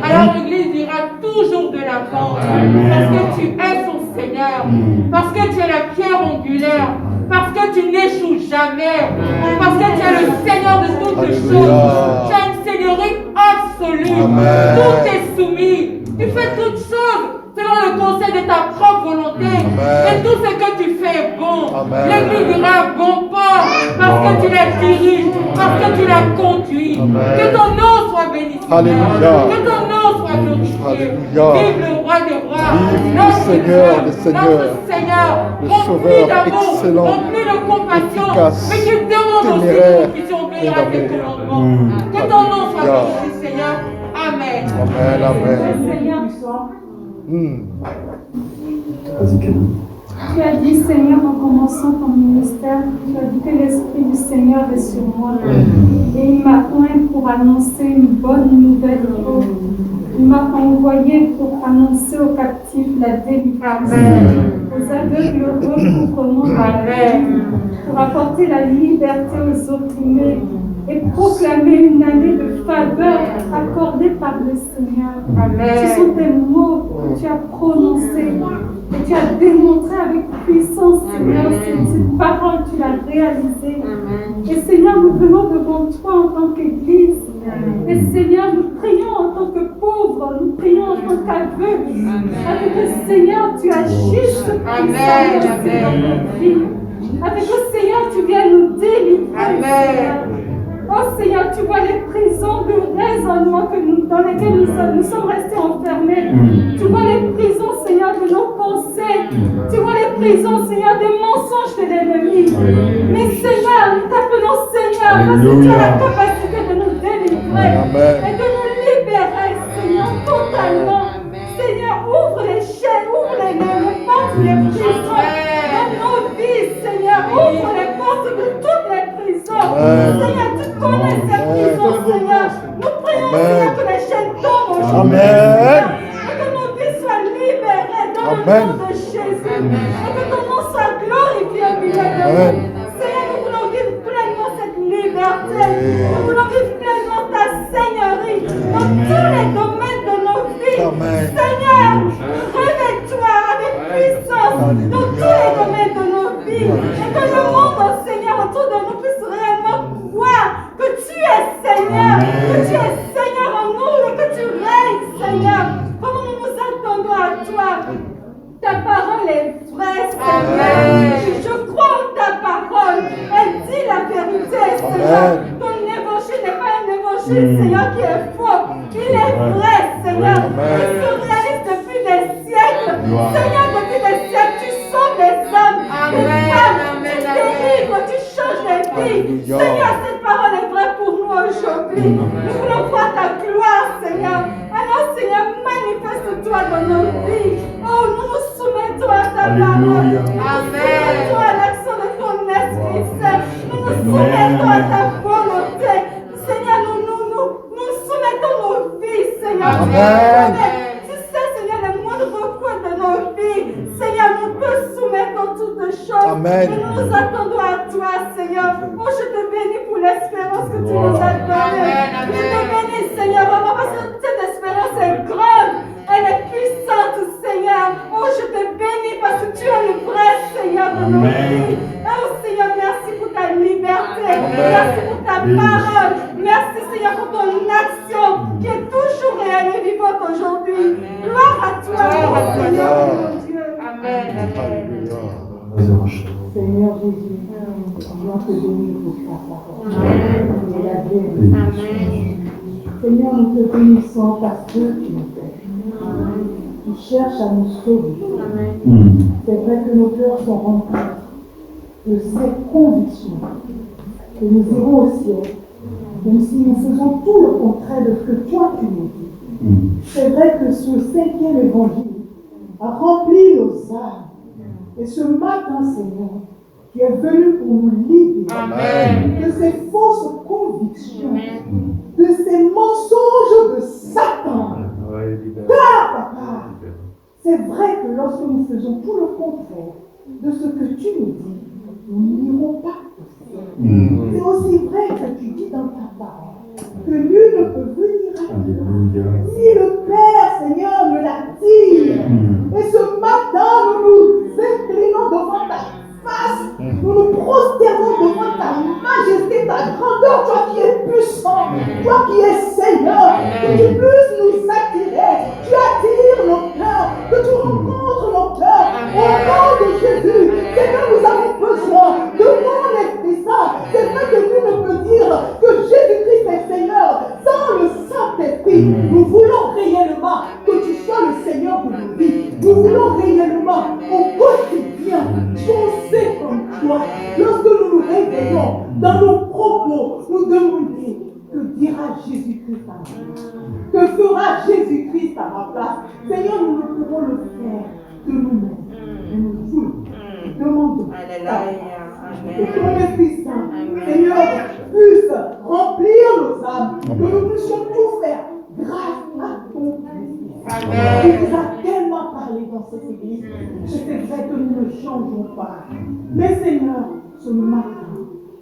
Alors l'Église ira toujours de l'avant. Parce que tu es son Seigneur. Parce que tu es la pierre angulaire. Parce que tu n'échoues jamais. Parce que tu es le Seigneur de toutes choses. Tu as une seigneurie absolue. Amen. Tout est soumis. Tu fais toutes choses selon le conseil de ta propre volonté. Et tout ce que tu fais est bon. L'Église ira à bon port parce que tu la diriges, parce que tu la conduis. Que ton nom soit béni. Alléluia. Que ton nom soit glorifié. Alléluia. Vive le roi des rois. Vive le Notre Seigneur Dieu, des seigneurs. notre Seigneur, Le rempli Sauveur d'amour, excellent, rempli de compassion, efficace, mais qui demande aussi téméraire que nous puissions obéir à tes et d'amour. commandements. Que ton nom soit Alléluia. béni, Seigneur. Amen. Amen. Amen. Seigneur, Vas-y, Camille. Tu as dit, Seigneur, en commençant ton ministère, tu as dit que l'Esprit du Seigneur est sur moi. Et il m'a oint pour annoncer une bonne nouvelle. Il m'a envoyé pour annoncer aux captifs la délivrance, aux aveugles le recouvrement de la paix, pour apporter la liberté aux opprimés et proclamer une année de faveur accordée par le Seigneur. Ce sont des mots que tu as prononcés et tu as démontré avec puissance, Seigneur. Cette parole, tu l'as réalisée. Et Seigneur, nous venons devant toi en tant qu'Église. Et Seigneur, nous prions en tant que pauvres, nous prions en tant qu'aveugles. Avec le Seigneur, tu agisses puissamment dans notre vie. Avec le Seigneur, tu viens nous délivrer. Seigneur. Oh Seigneur, tu vois les prisons de raisonnement dans lesquelles nous sommes restés enfermés. Tu vois les prisons, Seigneur, de nos pensées. Tu vois les prisons, Seigneur, des mensonges de l'ennemi. Mais Seigneur, nous t'appelons Seigneur parce que tu as la capacité de nous délivrer et de nous libérer, Seigneur, totalement. Seigneur, ouvre les chaînes, ouvre les portes des prisons dans nos vies, Seigneur. Ouvre les portes de toutes les prisons. Seigneur, tu connais ces prisons, Seigneur. Nous prions, Seigneur, que les chaînes tombent aujourd'hui. Et que nos vies soient libérées dans le nom de Jésus. Et que ton nom soit glorifié au milieu de nous. Seigneur, nous voulons vivre pleinement cette liberté. Nous voulons vivre pleinement ta seigneurie dans tous les domaines de nos vies. Seigneur, réveille-toi avec puissance dans tous les domaines de nos vies. Et que le monde, Seigneur, autour de nous puisse réellement voir que tu es Seigneur, que tu es Seigneur en nous et que tu règnes, Seigneur. Comment nous nous attendons à toi. Ta parole est vraie, Seigneur. Je crois en ta parole. Elle dit la vérité, Seigneur. Ton évangile n'est pas un évangile, Seigneur, qui est faux. Il est vrai, Seigneur. Il se réalise depuis des siècles. Seigneur, depuis des siècles, tu sauves les hommes, les femmes, tu délivres, tu changes les vies. Seigneur, cette parole est vraie pour nous aujourd'hui. Nous voulons voir ta gloire, Seigneur. Alors, Seigneur, manifeste-toi toi dans nos vies. Oh, nous nous soumettons à ta parole. Alléluia. Nous nous soumettons à l'action de ton Esprit Saint. Nous nous soumettons à ta volonté. Seigneur, nous soumettons nos vies, Seigneur. Amen. Tu sais, Seigneur, le moindre coin de nos vies. Seigneur, nous te soumettons toutes choses. Amen. Et nous nous attendons à toi, Seigneur. Oh, je te bénis pour l'espérance que tu nous as donnée. Je te bénis, Seigneur, vraiment parce que cette espérance est grande. Elle est puissante, Seigneur. Oh, je te bénis parce que tu es le vrai Seigneur de nos vies. Oh, Seigneur, merci pour ta liberté. Merci pour ta parole. Merci, Seigneur, pour ton action qui est toujours réelle et vivante aujourd'hui. Gloire à toi, mon Seigneur, mon Dieu. Amen. Seigneur Jésus, on te bénir pour ta parole. Et la vérité. Seigneur, nous te bénissons parce que tu nous aimes. Tu cherches à nous sauver. C'est vrai que nos cœurs sont remplis de cette conviction que nous irons au ciel, même si nous faisons tout le contraire de ce que toi tu nous dis. C'est vrai que ce 5e évangile a rempli nos âmes. Et ce matin, Seigneur, tu es venu pour nous libérer de ces fausses convictions, de ces mensonges de Satan. Car, Papa, c'est vrai que lorsque nous faisons tout le contraire de ce que tu nous dis, nous n'irons pas au ciel. C'est aussi vrai que tu dis dans ta parole que nul ne peut venir à toi si le Père, Seigneur, me l'attire. Et ce matin, nous nous inclinons devant ta face, nous nous prosternons devant ta majesté, ta grandeur, toi qui es puissant, toi qui es Seigneur, que tu puisses nous attirer. Tu attires nos cœurs, que tu rencontres nos cœurs. Au nom de Jésus, Seigneur, nous avons besoin de ton Esprit Saint. C'est vrai que nul ne peut dire que Jésus-Christ est Seigneur sans le Saint-Esprit. Nous voulons réellement que tu sois le Seigneur de nos vies. Nous voulons réellement au quotidien penser comme toi. Lorsque nous nous réveillons dans nos propos, nous demander que dira Jésus-Christ à ma place. Que fera Jésus-Christ à ma place. Seigneur, nous ne pourrons le faire de nous-mêmes. Mais nous voulons, nous demandons que ton Esprit Saint, Seigneur, puisse remplir nos âmes, que nous puissions tout faire grâce à ton Esprit. Tu nous as tellement parlé dans cette église. C'est vrai que nous ne changeons pas. Mais Seigneur, ce matin,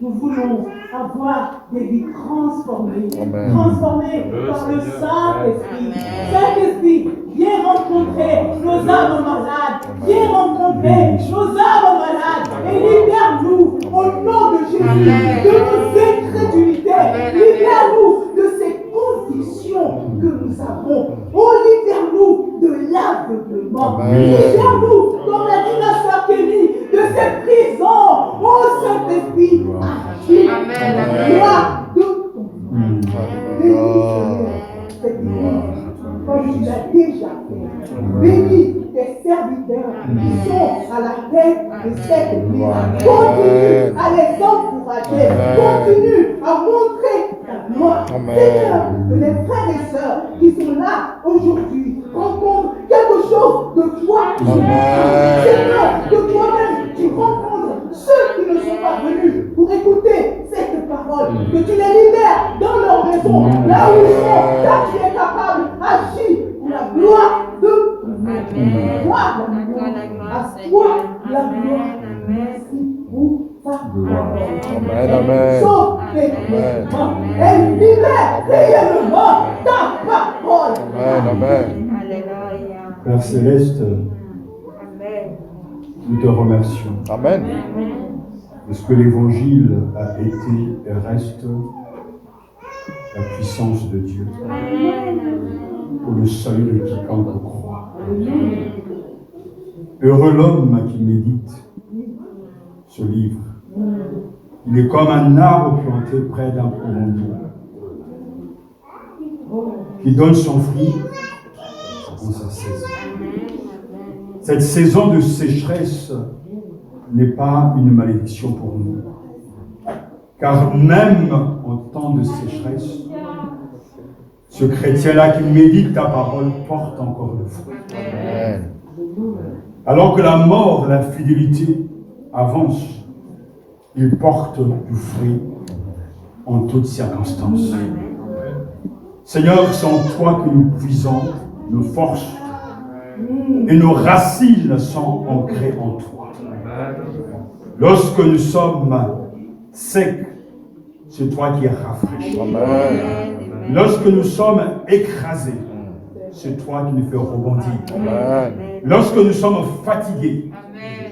nous voulons avoir des vies transformées. Transformées par le Saint-Esprit. Saint-Esprit, viens rencontrer nos âmes malades. Viens rencontrer nos âmes malades. Et libère-nous au nom de Jésus de nos incrédulités. Libère-nous de ces conditions que nous avons. Oh, libère-nous de l'aveuglement. Libère-nous, comme l'a dit la sœur Kelly, de ces prisons. Oh, Saint-Esprit, agis. Gloire de ton nom. Bénis, cette église, comme tu l'as déjà fait. Bénis tes serviteurs qui sont à la tête de cette église. Continue à les encourager. Continue à montrer ta gloire. Seigneur, que les frères et sœurs qui sont là aujourd'hui rencontrent quelque chose de toi. Seigneur, que toi-même tu rencontres ceux qui ne sont pas venus pour écouter cette parole. Que tu les libères dans leur maison, là où ils sont, là tu es capable. Agis pour la gloire de ton nom. Gloire la gloire. À toi la gloire. Merci pour ta gloire. Amen. Sauve et libère réellement ta parole. Amen. Père Céleste, nous te remercions. Amen. Parce que l'Évangile a été et reste la puissance de Dieu pour le salut de quiconque croit. Heureux l'homme qui médite ce livre. Il est comme un arbre planté près d'un courant d'eau, qui donne son fruit en sa saison. Cette saison de sécheresse n'est pas une malédiction pour nous. Car même en temps de sécheresse, Ce chrétien-là qui médite ta parole porte encore le fruit. Amen. Alors que la mort, l'infidélité avance, il porte du fruit en toutes circonstances. Seigneur, c'est en toi que nous puisons nos forces et nos racines sont ancrées en toi. Lorsque nous sommes secs, c'est toi qui rafraîchis. Lorsque nous sommes écrasés, c'est toi qui nous fais rebondir. Amen. Lorsque nous sommes fatigués,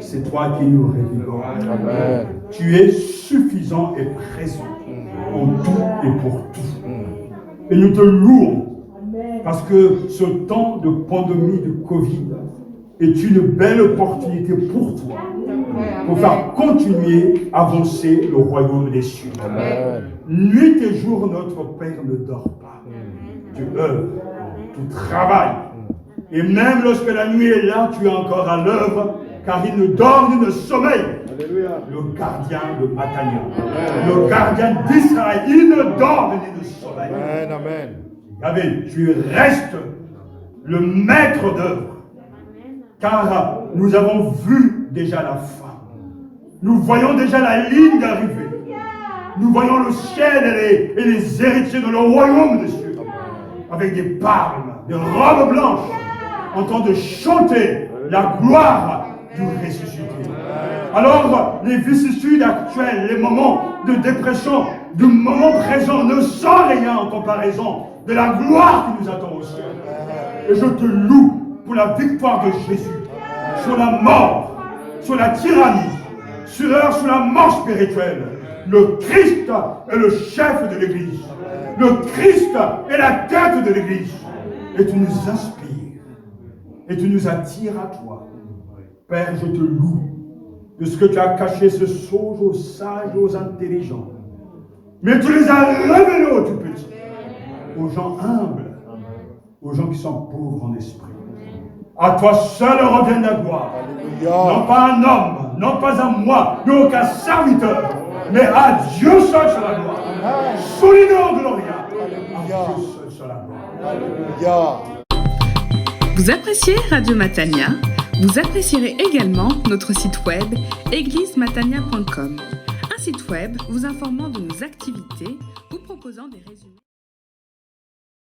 c'est toi qui nous revigore. Amen. Tu es suffisant et présent en tout et pour tout. Et nous te louons parce que ce temps de pandémie de Covid est une belle opportunité pour toi pour faire continuer à avancer le royaume des cieux. Amen. Nuit et jour, notre Père ne dort pas. Tu œuvres, tu travailles. Et même lorsque la nuit est là, tu es encore à l'œuvre, car il ne dort ni ne sommeille. Le gardien de Matania, le gardien d'Israël, il ne dort ni ne sommeille. Amen. Amen. Yahvé, tu restes le maître d'œuvre, car nous avons vu déjà la fin. Nous voyons déjà la ligne d'arrivée. Nous voyons le ciel et les héritiers de le royaume des cieux, avec des palmes, des robes blanches, en train de chanter la gloire du ressuscité. Alors, les vicissitudes actuelles, les moments de dépression, du moment présent ne sont rien en comparaison de la gloire qui nous attend au ciel. Et je te loue pour la victoire de Jésus sur la mort, sur la tyrannie, sur la mort spirituelle. Le Christ est le chef de l'Église. Le Christ est la tête de l'Église. Et tu nous inspires. Et tu nous attires à toi. Père, je te loue de ce que tu as caché ce sage aux sages, aux intelligents. Mais tu les as révélés aux tout petits, aux gens humbles, aux gens qui sont pauvres en esprit. À toi seul revient la gloire. Non pas à un homme, non pas à moi, non aucun serviteur, mais à Dieu seul sur la gloire. Solino Gloria. À Dieu seul sur la gloire. Alléluia. Vous appréciez Radio Matania? Vous apprécierez également notre site web églisematania.com, un site web vous informant de nos activités, vous proposant des résumés.